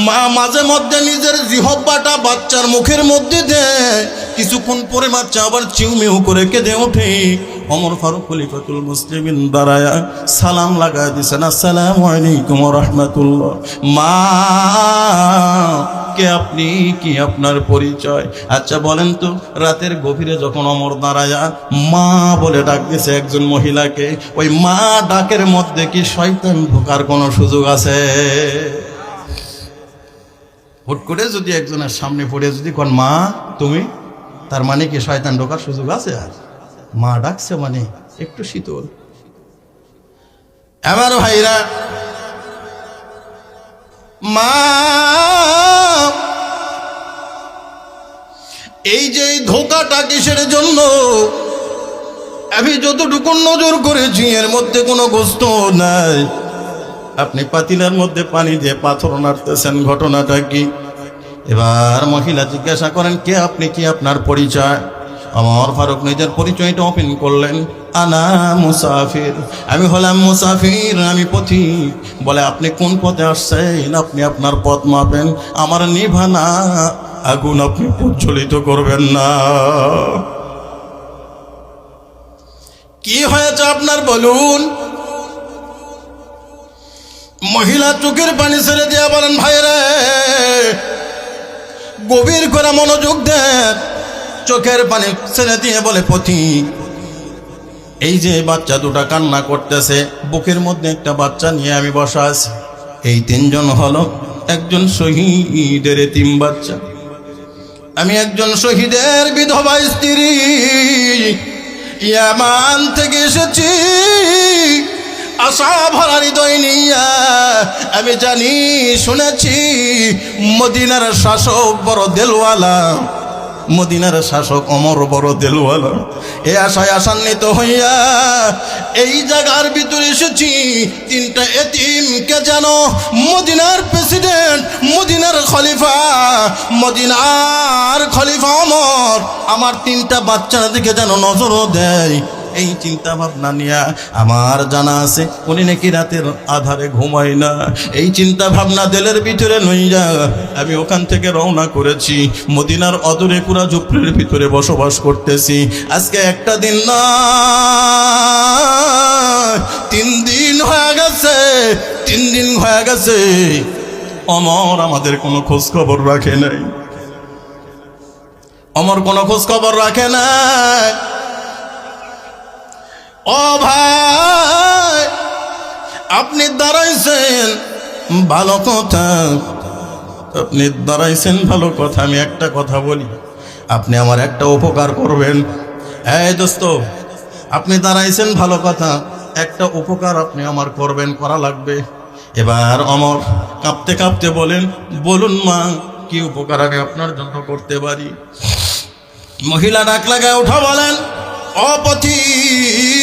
মা মাঝে মধ্যে নিজের জিহ্বাটা বাচ্চার মুখের মধ্যে দেয়। কিছুক্ষণ পরে বাচ্চা আবার চিউমিউ করে কেঁদে ওঠে। ওমর ফারুক খলিফাতুল মুসলিমিন দাঁড়ায়া সালাম লাগায় দিছেন, আসসালামু আলাইকুম ওয়া রাহমাতুল্লাহ। মা, কে আপনি, কি আপনার পরিচয়? আচ্ছা বলেন তো, রাতের গভীরে যখন ওমর দাঁড়ায়া মা বলে ডাক দিছে একজন মহিলাকে, ওই মা ডাকের মধ্যে কি শয়তান ঢোকার কোনো সুযোগ আছে? হুট করে যদি একজনের সামনে পড়ে যদি কোন মা তুমি, তার মানে কি শয়তান ঢোকার সুযোগ আছে? আর মা ডাকছে মানে একটু শীতল। আমার ভাইরা, মা এই যে ধোকাটা কিসের জন্য? আমি যতটুকু নজর করেছি এর মধ্যে কোনো গোস্ত নাই। আপনি পাতিলার মধ্যে পানি দিয়ে পাথর নাড়তেছেন, ঘটনাটা কি? এবার মহিলা জিজ্ঞাসা করেন, কে আপনি, কি আপনার পরিচয়? ওমর ফারুক নিজের পরিচয়টা ওপেন করলেন, আনা মুসাফির, আমি হলাম মুসাফির, আমি পথিক। বলে, আপনি কোন পথে আসছেন? আপনি আপনার পথ মাপেন, আমার নিভানা আগুন আপনি প্রজ্বলিত করবেন না। কি হয়েছে আপনার বলুন? মহিলা চোখের পানি ছেড়ে দিয়ে বলেন, ভাইরে, গভীর করে মনোযোগ দেন। চোখের পানি ছেড়ে দিয়ে বলে, পথিক, এই যে বাচ্চা দুটা কান্না করতেছে, বুকের মধ্যে একটা বাচ্চা নিয়ে আমি বসা আছি। এই তিনজন হলো একজন শহীদের এতিম বাচ্চা। আমি একজন শহীদের বিধবা স্ত্রী, ইয়ামান থেকে এসেছি আশা ভরা হৃদয় নিয়া। আমি জানি, শুনেছি মদিনার শাসক বড় দেলওয়ালা, মদিনার শাসক ওমর বড় দেলওয়ালা। এ আশায় আশান্বিত হইয়া এই জায়গার ভিতরে এসেছি। তিনটা এতিমকে যেন মদিনার প্রেসিডেন্ট, মদিনার খলিফা ওমর আমার তিনটা বাচ্চার দিকে যেন নজরও দেয়। এই চিন্তা ভাবনা নিয়ে আমার জানা আছে উনি নাকি রাতের আধারে ঘুমায় না। এই চিন্তা ভাবনা দিলের ভিতরে নইয়া আমি ওখান থেকে রওনা করেছি। মদিনার অদূরে পুরা ঝুপড়ির ভিতরে বসবাস করতেছি। আজকে একটা দিন না, 3 দিন হয়ে গেছে, 3 দিন হয়ে গেছে। ওমর আমাদের কোনো খোঁজ খবর রাখে নাই, ওমর কোনো খোঁজ খবর রাখে নাই। ও ভাই, আপনি দাঁড়াইছেন ভালো কথা, আপনি দাঁড়াইছেন ভালো কথা। আমি একটা কথা বলি, আপনি আমার একটা উপকার করবেন। এই দোস্ত, আপনি দাঁড়াইছেন ভালো কথা, একটা উপকার আপনি আমার করবেন, করা লাগবে। এবার ওমর কাঁপতে কাঁপতে বলেন, বলুন মা, কি উপকার আমি আপনার জন্য করতে পারি? মহিলা ডাক লাগায় উঠা বলেন, অপথিক,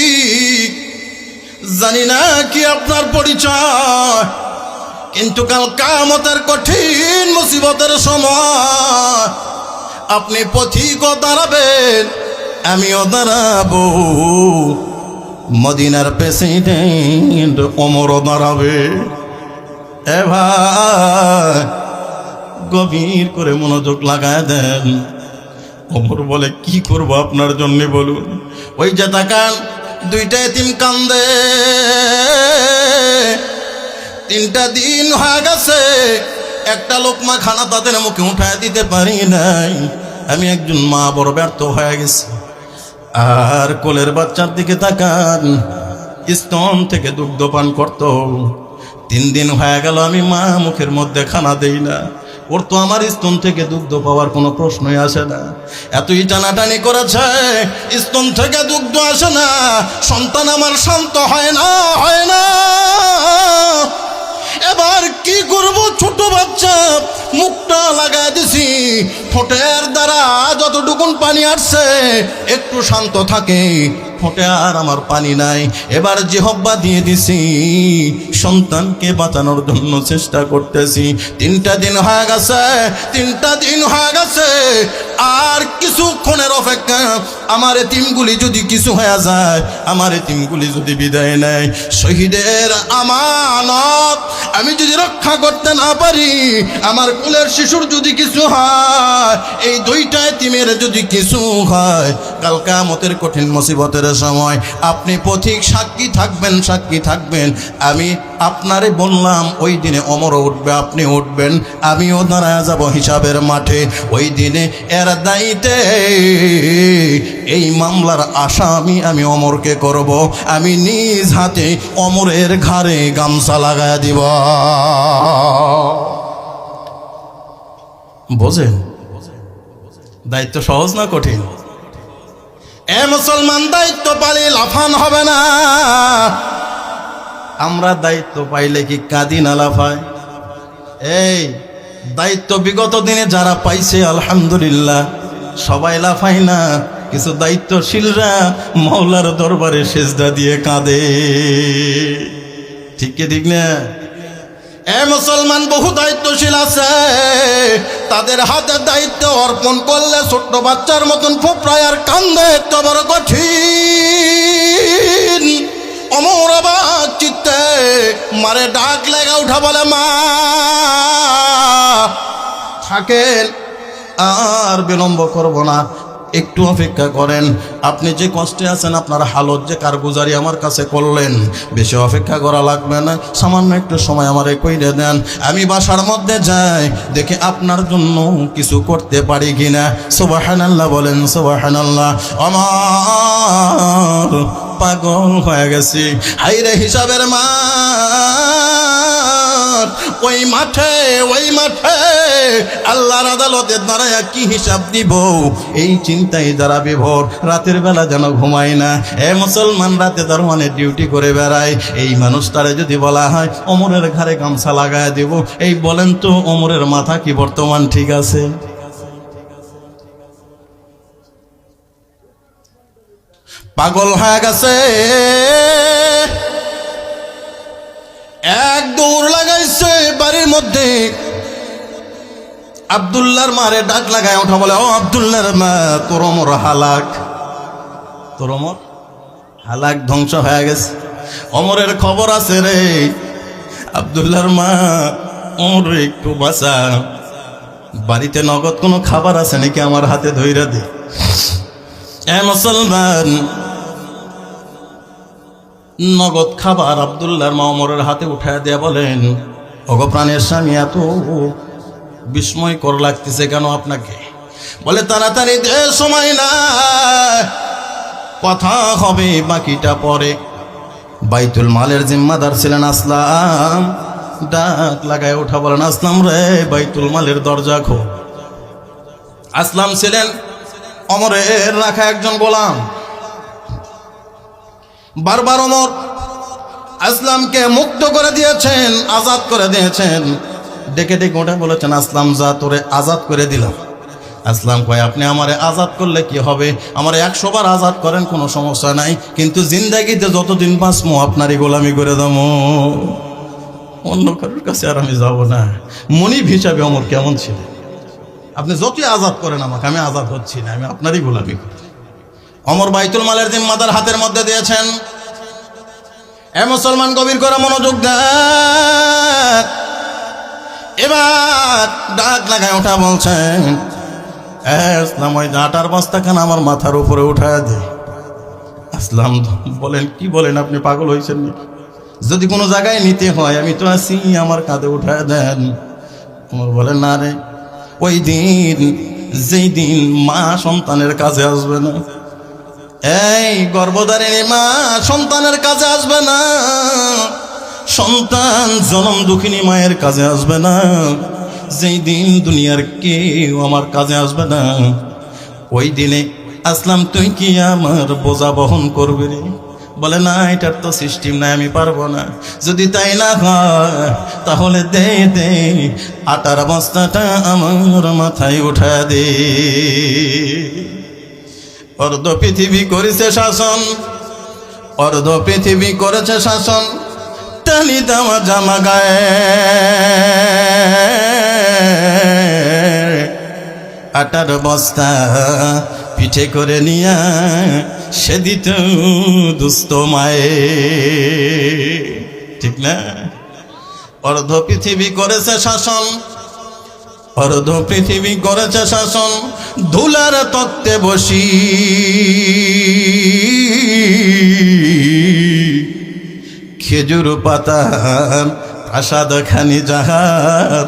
জানি না কি আপনার পরিচয়, কিন্তু কাল কিয়ামতের কঠিন মুসিবতের সময় আপনি পথিকও দাঁড়াবেন, আমিও দাঁড়াবো, মদিনার প্রেসিডেন্ট ওমরও দাঁড়াবে। এ ভাই, গভীর করে মনোযোগ লাগায় দেন। ওমর বলে, কি করব আপনার জন্য বলুন? ওই যে তাকান, 2টা এতিম কান্দে, 3টা দিন হয়ে গেছে, একটা লোকমা খানা তাদের মুখে উঠায় দিতে পারি নাই। আমি একজন মা বড় ব্যর্থ হয়ে গেছি। আর কোলের বাচ্চার দিকে তাকান, স্তন থেকে দুগ্ধ পান করত। 3 দিন হয়ে গেল আমি মা মুখের মধ্যে খানা দেই না। ওর তো আমার স্তন থেকে দুগ্ধ পাওয়ার কোনো প্রশ্নই আসে না। এতই টানাটানি করেছে, স্তন থেকে দুগ্ধ আসে না, সন্তান আমার শান্ত হয় না। এবার কি করব, ছোট বাচ্চা, মুখটা লাগাই দিছি, ঠোঁটের দ্বারা যতটুকুন পানি আসছে একটু শান্ত থাকে, ঠোঁটে আর আমার পানি নাই। এবার জিহ্বা দিয়ে দিছি, সন্তানকে বাঁচানোর জন্য চেষ্টা করতেছি। 3টা দিন হয়ে গেছে, আর কিছুক্ষণের অপেক্ষা। আমার এতিমগুলি যদি কিছু হয়ে যায়, আমার এতিমগুলি যদি বিদায় নেয়, শহীদের আমানত আমি যদি রক্ষা করতে না পারি, আমার কোলের শিশুর যদি কিছু হয়, এই 2টা এতিমের যদি কিছু হয়, কাল কিয়ামতের কঠিন মুসিবতের সময় আপনি পথিক সাক্ষী থাকবেন। আমি আপনারে বললাম, ওই দিনে ওমরও উঠবে, আপনি উঠবেন, আমিও দাঁড়ায় যাব হিসাবের মাঠে। ওই দিনে এর দায়িত্বে এই মামলার আসামি আমি ওমরকে করব। আমি নিজ হাতে ওমরের ঘাড়ে গামছা লাগায় দিব। বোঝেন দায়িত্ব সহজ না কঠিন? মুসলমান, দায়িত্ব পাইলে লাফান হবে না। আমরা দায়িত্ব পাইলে কি কাঁদি না লাফায়? এই দায়িত্ব বিগত দিনে যারা পাইছে আলহামদুলিল্লাহ, সবাই লাফায় না। কিছু দায়িত্বশীলরা মওলার দরবারে সেজদা দিয়ে কাঁদে। ঠিক কি ঠিক না? মুসলমান, বহু দায়িত্বশীল আছে, তাদের হাতে দায়িত্ব অর্পণ করলে ছোট্ট বাচ্চার মতন ফোপড়ায় আর কান্দে, এত বড় কঠিন। অমর অবাক চিত্তে মারে ডাক লেগে উঠা, বলে মা থাকেন, আর বিলম্ব করব না, একটু অপেক্ষা করেন। আপনি যে কষ্টে আছেন, আপনার হালত যে কারগুজারি আমার কাছে করলেন, বেশি অপেক্ষা করা লাগবে না, সামান্য একটু সময় আমারে কইরে দেন। আমি বাসার মধ্যে যাই, দেখে আপনার জন্য কিছু করতে পারি কিনা। সুবহানাল্লাহ বলেন, সুবহানাল্লাহ। আমার পাগল হয়ে গেছি। হাইরে হিসাবের মা, ওই মাঠে আল্লাহর আদালতে দাঁড়ায় কি হিসাব দিব, এই চিন্তায় যারা বিভোর, রাতের বেলা যেন ঘুমায় না। মুসলমান রাতে দরমানের ডিউটি করে বেড়ায়। এই মানুষটারে যদি বলা হয় ওমরের ঘাড়ে গামছা লাগায় দেব, এই বলেন তো ওমরের মাথা কি বর্তমান ঠিক আছে? পাগল হয়ে গেছে। এক দৌড় লাগাইছে বাড়ির মধ্যে। আব্দুল্লাহর মারে ডাক লাগায় ওঠা, বলে ও আব্দুল্লাহর মা, তোর ওমর হালাক, ধ্বংস হয়ে গেছে। ওমরের খবর আছে রে। আব্দুল্লাহর মা, ওমর একটু বাঁচা, বাড়িতে নগদ কোনো খাবার আছে নাকি আমার হাতে ধইরা দে। মুসলমান, নগদ খাবার আব্দুল্লাহর মা ওমরের হাতে উঠায় দেয়া বলেন, ওগো প্রাণের স্বামী, এত বিস্ময়কর লাগতেছে কেন আপনাকে? বলে তাড়াতাড়ি দে, সময় না, কথা হবে বাকিটা পরে। বাইতুল মালের জিম্মাদার ছিলেন আসলাম। ডাক লাগায় ওঠা, বলেন আসলাম রে, বাইতুল মালের দরজা খোল। আসলাম ছিলেন ওমরের রাখা একজন গোলাম। বারবার ওমর আসলামকে মুক্ত করে দিয়েছেন, আজাদ করে দিয়েছেন। ডেকে ডেকে ওটা বলেছেন, আসলাম যা, তোরে আজাদ করে দিলাম। আসলাম কয়, আপনি আমারে আজাদ করলে কি হবে? আমারে 100 বার আজাদ করেন, কোনো সমস্যা নাই, কিন্তু জিন্দাগিতে যতদিন বাঁচমো আপনারই গোলামি করে দেবো, অন্য কারোর কাছে আর আমি যাব না। মনিব হিসাবে ওমর কেমন ছিল? আপনি যতই আজাদ করেন আমাকে, আমি আজাদ হচ্ছি না, আমি আপনারই গোলামি করি। ওমর বাইতুল মালের জিম্মাদার হাতের মধ্যে দিয়েছেন। মুসলমান, গভীর করে মনোযোগ দেন। এবার ডাক লাগায় ওঠা বলছেন, আসলাম, ওই আটার বস্তাখানা আমার মাথার উপরে উঠায় দে। আসলাম বলেন, কি বলেন আপনি, পাগল হয়েছেন? যদি কোনো জায়গায় নিতে হয় আমি তো আছি, আমার কাঁধে উঠায় দেন। ওমর বলেন, না রে, ওই দিন যেই দিন মা সন্তানের কাজে আসবে না। এই গর্ভধারিণী মা সন্তানের কাজে আসবে না, সন্তান জনম দুঃখিনী মায়ের কাজে আসবে না। যেই দিন দুনিয়ার কেউ আমার কাজে আসবে না, ওই দিনে আসলাম তুই কি আমার বোঝা বহন করবি রে? বলে না, এটার তো সিস্টেম নাই, আমি পারবো না। যদি তাই না হয় তাহলে দে দে আটার বস্তাটা আমার মাথায় উঠা দে। অর্ধ পৃথিবী করেছে শাসন, অর্ধ পৃথিবী করেছে শাসন, টালি দেওয়া জামা গায়ে আটার বস্তা পিঠে করে নিয়া সে দিত দুস্থ মায়ে, ঠিক না? অর্ধ পৃথিবী করেছে শাসন, অর্ধ পৃথিবী করেছে শাসন, ধুলার তত্ত্বে বসি খেজুর পাতার প্রাসাদ খানি যাহার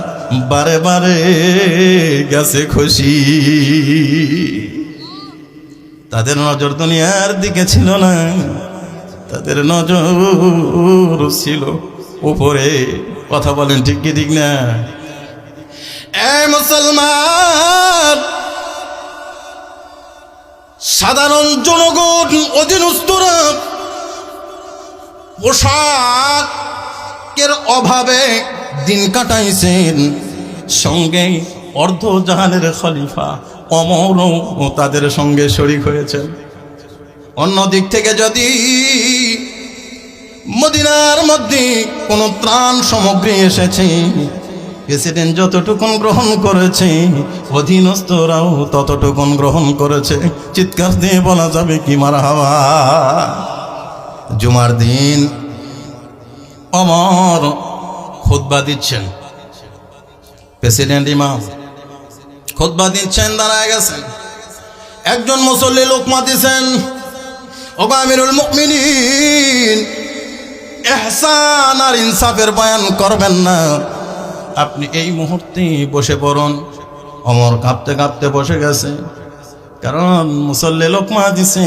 বারে বারে গেছে খুশি। তাদের নজর দুনিয়ার দিকে ছিল না, তাদের নজর ছিল উপরে। কথা বলেন ঠিক কি ঠিক না? এ মুসলমান, সাধারণ জনগণ অধীনস্থরা পোশাকের অভাবে দিন কাটাইছেন, সঙ্গে অর্ধজাহানের খলিফা ওমরও তাদের সঙ্গে শরীক হয়েছেন। অন্যদিক থেকে যদি মদিনার মধ্যে কোনো ত্রাণ সামগ্রী এসেছে, প্রেসিডেন্ট যতটুকুন গ্রহণ করেছে অধীনস্থরাও ততটুকুন গ্রহণ করেছে। চিৎকার দিয়ে বলা যাবে কি মারহাবা। জুমার দিন ওমর খুতবা দিচ্ছেন, প্রেসিডেন্ট ইমাম খুতবা দিচ্ছেন, দাঁড়ায় গেছেন। একজন মুসল্লি লোকমা দিছেন, ওগো আমিরুল মুমিনিন, ইহসান আর ইনসাফের বয়ান করবেন না, আপনি এই মুহূর্তে বসে পড়ুন। ওমর কাঁপতে কাঁপতে বসে গেছে, কারণ মুসল্লি লোকমা দিছে,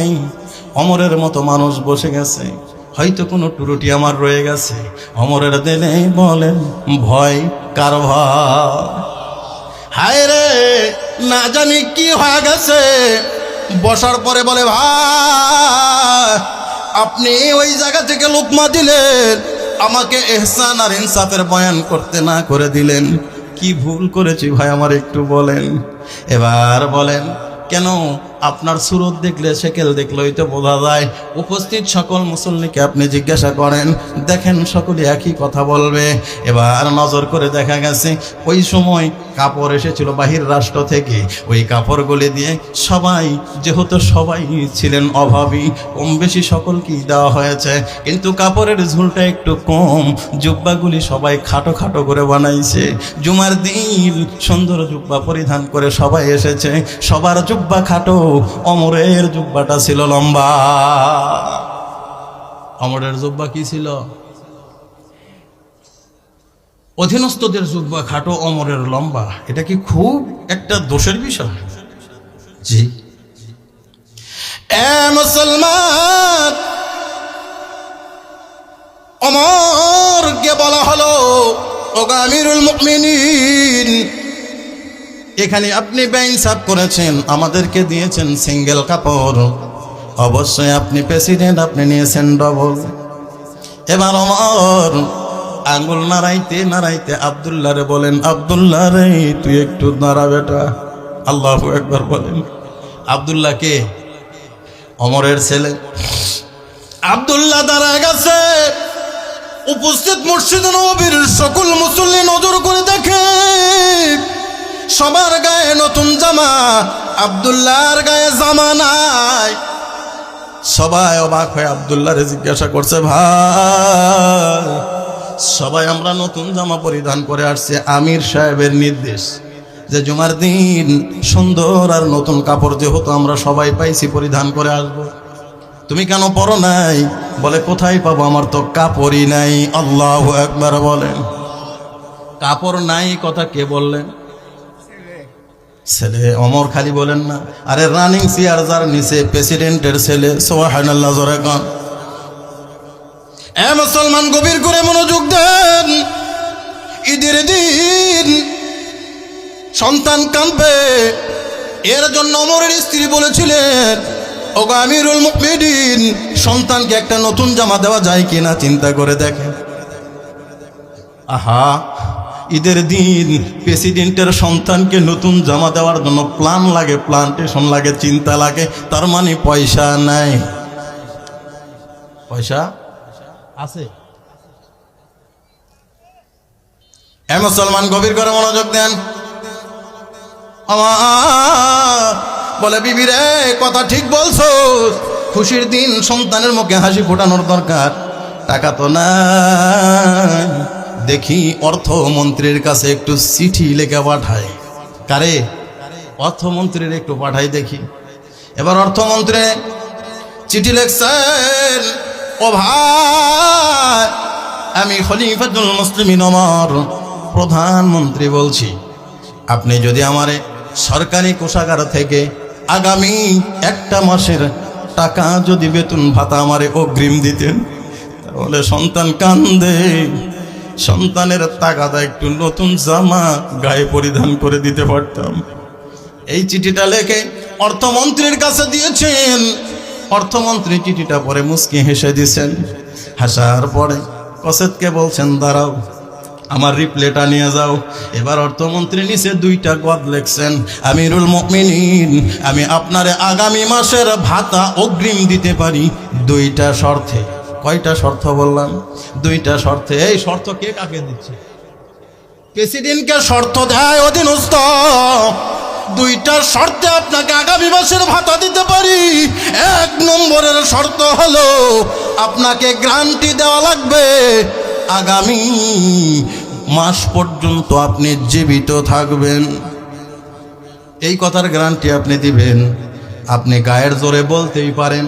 ওমরের মতো মানুষ বসে গেছে, হয়তো কোনো ত্রুটি আমার রয়ে গেছে। ওমরের দিলে বলেন ভয় কার ভয়? হায় রে, না জানি কি হয়ে গেছে। বসার পরে বলে ভাই, আপনি ওই জায়গা থেকে লোকমা দিলেন, আমাকে ইহসান আর ইনসাফের বয়ান করতে না করে দিলেন। কি ভুল করেছি ভাই আমার একটু বলেন। এবার বলেন, কেন? আপনার সুরত দেখলে শেকেল দেখলেই তো বোঝা যায়। উপস্থিত সকল মুসল্লিকে আপনি জিজ্ঞাসা করেন, দেখেন সকলে একই কথা বলবে। এবার নজর করে দেখা গেছে ওই সময় কাপড় এসেছিল বাহির রাষ্ট্র থেকে, ওই কাপড়গুলি দিয়ে সবাই, যেহেতু সবাই ছিলেন অভাবী, কম বেশি সকলকেই দেওয়া হয়েছে, কিন্তু কাপড়ের ঝুলটা একটু কম, জুব্বাগুলি সবাই খাটো খাটো করে বানাইছে। জুমার দিন সুন্দর জুব্বা পরিধান করে সবাই এসেছে, সবার জুব্বা খাটো, ওমরের জুব্বাটা ছিল লম্বা। ওমরের জুব্বা কি ছিল? অধীনস্থদের জুব্বা খাটো, ওমরের লম্বা। এটা কি খুব একটা দোষের বিষয়? জি। এ মুসলমান, ওমরকে বলা হলো, ওগো আমিরুল মুমিনিন, এখানে আপনি বেইনসাফ করেছেন, আমাদেরকে দিয়েছেন সিঙ্গেল কাপড়, অবশ্যই আপনি প্রেসিডেন্ট, আপনি নিয়েছেন ডবল। এবার ওমর আঙ্গুল নাড়াইতে নাড়াইতে আব্দুল্লাহ রে বলেন, আব্দুল্লাহ রে তুই একটু নাড়া বেটা। আল্লাহু আকবার বলেন। আব্দুল্লাহ কে? ওমরের ছেলে। আব্দুল্লাহ দাঁড়ায় গেছে। উপস্থিত মসজিদে নববীর সকল মুসল্লি নজর করে দেখে সবার গায়ে নতুন জামা, আব্দুল্লাহর গায়ে জামা নাই। সবাই অবাক হয়ে আব্দুল্লাহরে জিজ্ঞাসা করছে, ভাই সবাই আমরা নতুন জামা পরিধান করে আসছি, আমির সাহেবের নির্দেশ যে জুমার দিন সুন্দর আর নতুন কাপড় যেহেতু আমরা সবাই পাইছি পরিধান করে আসবো, তুমি কেন পরো নাই? বলে কোথায় পাবো, আমার তো কাপড়ই নাই। আল্লাহু আকবার বলেন। কাপড় নাই কথা কে বললেন? ছেলে অমর খালি বলেন না, আরে রানিং চেয়ার যার নিচে প্রেসিডেন্টের ছেলে। সুবহানাল্লাহ জোরে কোন। এ মুসলমান, গভীর করে মনোযোগ দেন। ঈদের দিন সন্তান কাঁদবে, এর জন্য ওমরের স্ত্রী বলেছিলেন, ওগো আমিরুল মুমিনিন, সন্তানকে একটা নতুন জামা দেওয়া যায় কিনা চিন্তা করে দেখেন। আহা, ঈদের দিন প্রেসিডেন্টের সন্তানকে নতুন জামা দেওয়ার জন্য প্ল্যান লাগে, প্লান্টেশন লাগে, চিন্তা লাগে। তার মানে পয়সা নাই। পয়সা আছে? এ মুসলমান, গভীর করে মনোযোগ দেন। আমার বলে, বিবি রে, কথা ঠিক বলছো, খুশির দিন সন্তানের মুখে হাসি ফোটানোর দরকার, টাকা তো নাই। দেখি অর্থমন্ত্রীর কাছে একটু চিঠি লেখা পাঠায়। কারে? অর্থমন্ত্রীর একটু পাঠাই দেখি। এবার অর্থমন্ত্রী চিঠি লিখছেন, ও ভাই, আমি খলিফাতুল মুসলিমিন ওমর, প্রধানমন্ত্রী বলছি, আপনি যদি আমারে সরকারি কোষাগার থেকে আগামী একটা মাসের টাকা যদি বেতন ভাতা আমারে অগ্রিম দিতেন, তাহলে সন্তান কান্দে, সন্তানের তাগাদা একটু নতুন জামা গায়ে পরিধান করে দিতে পারতাম। এই চিঠিটা লেখে অর্থমন্ত্রীর কাছে দিয়েছেন। অর্থমন্ত্রী চিঠিটা পরে মুচকি হেসে দিয়েছেন। হাসার পরে কসেদকে বলছেন, দাঁড়াও, আমার রিপ্লেটা নিয়ে যাও। এবার অর্থমন্ত্রী নিচে দুইটা গদ লিখছেন, আমিরুল মুমিনিন, আমি আপনারে আগামী মাসের ভাতা অগ্রিম দিতে পারি দুইটা শর্তে। কয়টা শর্ত বললাম? দুইটা শর্তে। এই শর্ত কে কাকে দিচ্ছে? প্রেসিডেন্টকে শর্ত দেয় অধীনস্থ। দুইটা শর্তে আপনাকে আগামী মাসের ভাতা দিতে পারি। এক নম্বরের শর্ত হলো, আপনাকে গ্যারান্টি দেওয়া লাগবে আগামী মাস পর্যন্ত আপনি জীবিত থাকবেন। এই কথার গ্যারান্টি আপনি দিবেন। আপনি গায়ের জোরে বলতেই পারেন,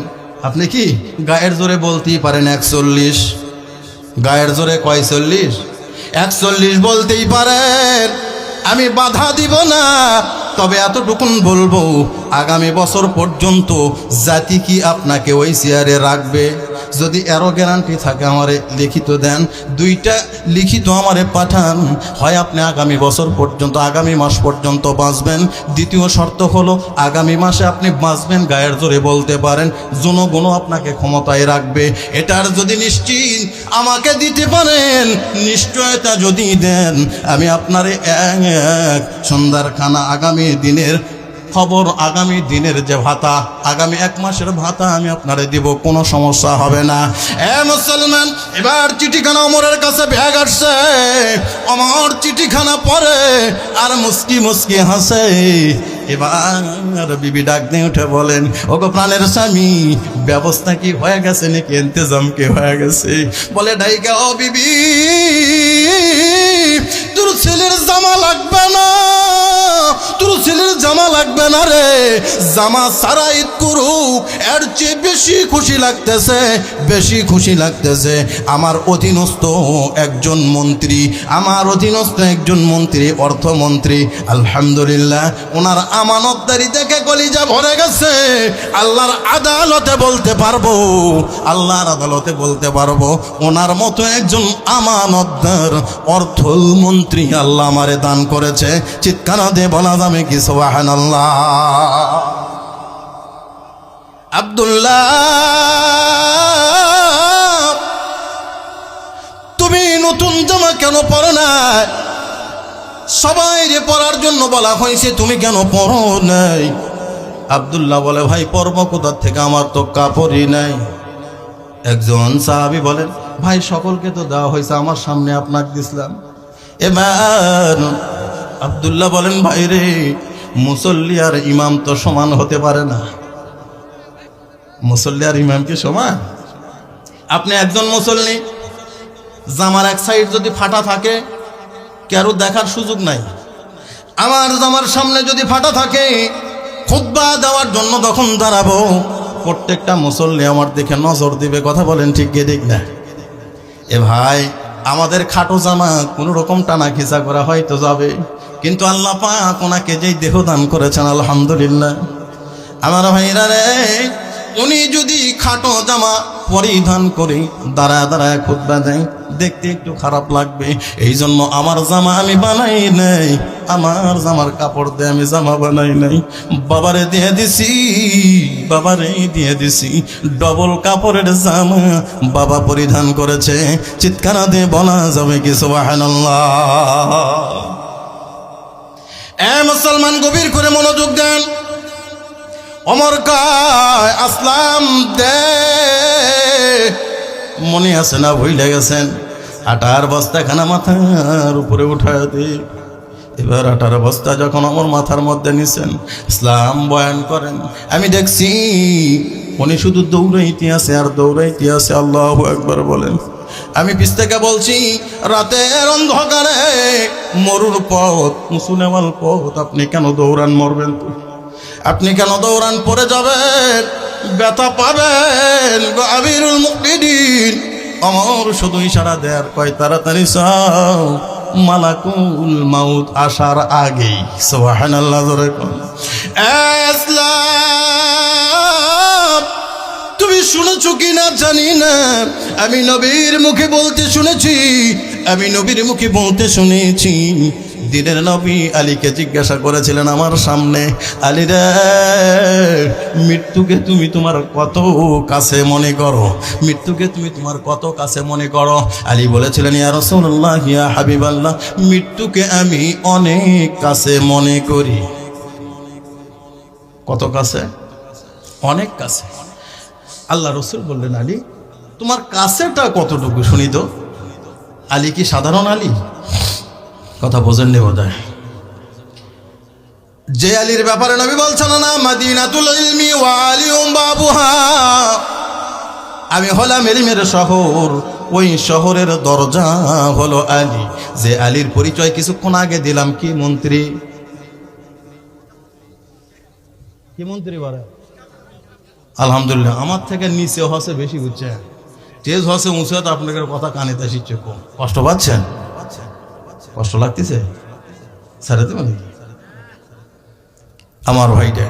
আপনি কি গায়ের জোরে বলতেই পারেন 41, গায়ের জোরে কয় 40, 41 বলতেই পারেন, আমি বাধা দিব না। তবে এতটুকুন বলবো, আগামী বছর পর্যন্ত জাতি কি আপনাকে ওই চেয়ারে রাখবে? যদি এরও গ্যারান্টি থাকে আমারে লিখিত দেন, দুইটা লিখিত আমারে পাঠান। হয় আপনি আগামী বছর পর্যন্ত, আগামী মাস পর্যন্ত বাঁচবেন। দ্বিতীয় শর্ত হলো, আগামী মাসে আপনি বাঁচবেন, গায়ের জোরে বলতে পারেন, জনগণ আপনাকে ক্ষমতায় রাখবে। এটার যদি নিশ্চিত আমাকে দিতে পারেন, নিশ্চয়তা যদি দেন, আমি আপনারে এক সন্ধ্যার খানা, আগামী দিনের খবর, আগামী দিনের যে ভাতা, আগামী এক মাসের ভাতা আমি আপনারে দিব, কোনো সমস্যা হবে না। এ মুসলমান, এবার চিঠিখানা ওমরের কাছে ব্যাগ আসছে। ওমর চিঠিখানা পড়ে আর মুস্কি মুস্কি হাসে। এবার বিবি ডাক দিয়ে উঠে বলেন, ওগো প্রাণের স্বামী, ব্যবস্থা কি হয়ে গেছে নাকি ইন্তজাম কি হয়ে গেছে? বলে, ডাইকা, ও বিবি, তোর ছেলের জামা লাগবে না, তোর ছেলের জামা লাগবে না রে। জামা সারা ঈদ করুক, এর চেয়ে বেশি খুশি লাগতেছে, বেশি খুশি লাগতেছে আমার অধীনস্থ একজন মন্ত্রী, আমার অধীনস্থ একজন মন্ত্রী, অর্থমন্ত্রী। আলহামদুলিল্লাহ, ওনার আমানতদারি দেখে কলিজা ভরে গেছে। আল্লাহর আদালতে বলতে পারবো, আল্লাহর আদালতে বলতে পারবো, ওনার মতো একজন আমানতদার অর্থমন্ত্রী আল্লাহ আমারে দান করেছে। চিৎকার দিয়ে বলা যাবে কি সুবহানাল্লাহ? আব্দুল্লাহ, তুমি নতুন জামা কেন পরো না? সবাই রে পরার জন্য বলা হয়েছে, তুমি কেন পরো নাই? আব্দুল্লাহ বলে, ভাই পরব কোথা থেকে, আমার তো কাপড়ই নাই। একজন সাহাবী বলেন, ভাই সকলকে তো দেওয়া হয়েছে, আমার সামনে আপনাকে দিছিলাম। এবার আব্দুল্লাহ বলেন, ভাই রে, মুসল্লি আর ইমাম তো সমান হতে পারে না। মুসল্লি আর ইমাম কি সমান? আপনি একজন মুসল্লি, জামার এক সাইড যদি ফাটা থাকে, কারো দেখার সুযোগ নাই। আমার জামার সামনে যদি ফাটা থাকে, খুতবা দেওয়ার জন্য তখন দাঁড়াবো, প্রত্যেকটা মুসল্লি আমার দিকে নজর দিবে। কথা বলেন ঠিক কে ঠিক না? এ ভাই, আমাদের খাটো জামা কোনো রকম টানা খিচা করা হয়তো যাবে, কিন্তু আল্লাহ পাক ওনাকে যেই দেহ দান করেছেন, আলহামদুলিল্লাহ। আমার ভাইরা রে, উনি যদি খাটো জামা পরিধান করে দাঁড়ায় দাঁড়ায় খুতবা দেয়, দেখতে একটু খারাপ লাগবে। এই জন্য আমার জামা আমি বানাই নাই, আমার জামার কাপড় দিয়ে আমি জামা বানাই নাই, বাবারে দিয়ে দিছি, বাবারে দিয়ে দিছি ডবল কাপড়ের জামা বাবা পরিধান করেছে। চিৎকার দিয়ে বলা যাবে কি সুবহানাল্লাহ? এ মুসলমান, গভীর করে মনোযোগ দেন। ওমর কয়, আসলাম দে, মনে আছে না ভুলে গেছেন? আটার বস্তাখানা মাথার উপরে উঠায় দে। এবার আটার বস্তা যখন আমার মাথার মধ্যে নিছেন, ইসলাম বয়ান করেন, আমি দেখছি উনি শুধু দৌড়াইতে আছে আর দৌড়াইতে আছে। আল্লাহু আকবার বলেন। আমি পিছ থেকে বলছি, রাতের অন্ধকারে মরুর পথ, মুসুনেওয়াল পথ, আপনি কেন দৌড়ান? মরবেন তো, আপনি কেন দৌড়ান? পড়ে যাবেন, ব্যথা পাবেন। আমিরুল মুমিনিন আমার শুধু ইশারা দেয়ার কয়, তাড়াতাড়ি চাও, মালাকুল মাউত আসার আগেই। সুবহানাল্লাহ। জোরে কোন ইসলাম, তুমি শুনেছো কিনা জানি না, আমি নবীর মুখে বলতে শুনেছি, আমি নবীর মুখে বলতে শুনেছি। দিনের নবী আলীকে জিজ্ঞাসা করেছিলেন আমার সামনে, আলী রে, মৃত্যুকে তুমি তোমার কত কাছে মনে করো? মৃত্যুকে তুমি তোমার কত কাছে মনে করো? আলী বলেছিলেন, ইয়া রাসূলুল্লাহ, ইয়া হাবিবাল্লাহ, মৃত্যুকে আমি অনেক কাছে মনে করি। কত কাছে? অনেক কাছে। আল্লাহ রসুল বললেন, আলী তোমার কাছেটা কতটুকু শুনি তো? আলী কি সাধারণ আলী? কথা বোঝেন নি বোধহয়। যে আলীর ব্যাপারে নবী বলছেন না, মাদিনাতুল ইলমি ওয়া আলিউম বাবুহা, আমি হলাম ইলমের শহর, ওই শহরের দরজা হলো আলী। যে আলীর পরিচয় কিছুক্ষণ আগে দিলাম, কি মন্ত্রী? কি মন্ত্রী বলে? আলহামদুলিল্লাহ। আমার থেকে নিচে হসে বেশি, বুঝছেন? তেজ হসে উঁচু, তো আপনাদের কথা কানেতে শিখছে কম। কষ্ট পাচ্ছেন? কষ্ট লাগতেছে? ছেড়ে দেবেন আমার ভাইটা।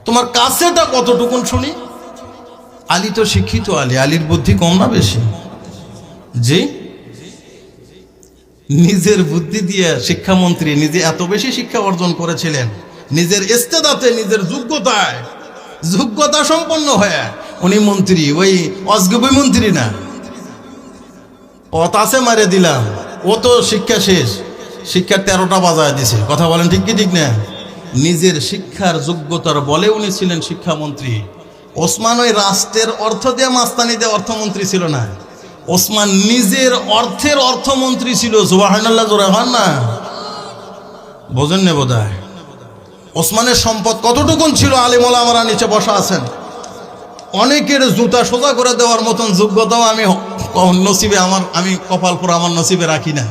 তোমার কাছেটা কতটুকুন শুনি? আলী তো শিক্ষিত আলী, আলীর বুদ্ধি কম না বেশি? জি, নিজের বুদ্ধি দিয়ে শিক্ষামন্ত্রী, নিজে এত বেশি শিক্ষা অর্জন করেছিলেন, নিজের ইস্তেদাতে, নিজের যোগ্যতা সম্পন্ন হয়ে উনি মন্ত্রী, ওই অজগবি মন্ত্রী না। পথ আছে মারে দিলাম, ও তো শিক্ষা শেষ, শিক্ষার 13টা বাজায় দিছে। কথা বলেন ঠিক কি ঠিক না? নিজের শিক্ষার যোগ্যতার বলে উনি ছিলেন শিক্ষামন্ত্রী। ওসমান ওই রাষ্ট্রের অর্থ দিয়ে মাস্তানি দিয়ে অর্থমন্ত্রী ছিল না, ওসমান নিজের অর্থের অর্থমন্ত্রী ছিল। সুবহানাল্লাহ, জোরে হন না? বোঝেন না বোধহয়। ওসমানের সম্পদ কতটুকুন ছিল? আলিম ওলামারা নিচে বসা আছেন, অনেকের জুতা সোজা করে দেওয়ার মতন যোগ্যতাও আমি নসিবে, আমি কপাল পরে আমার নসিবে রাখি না।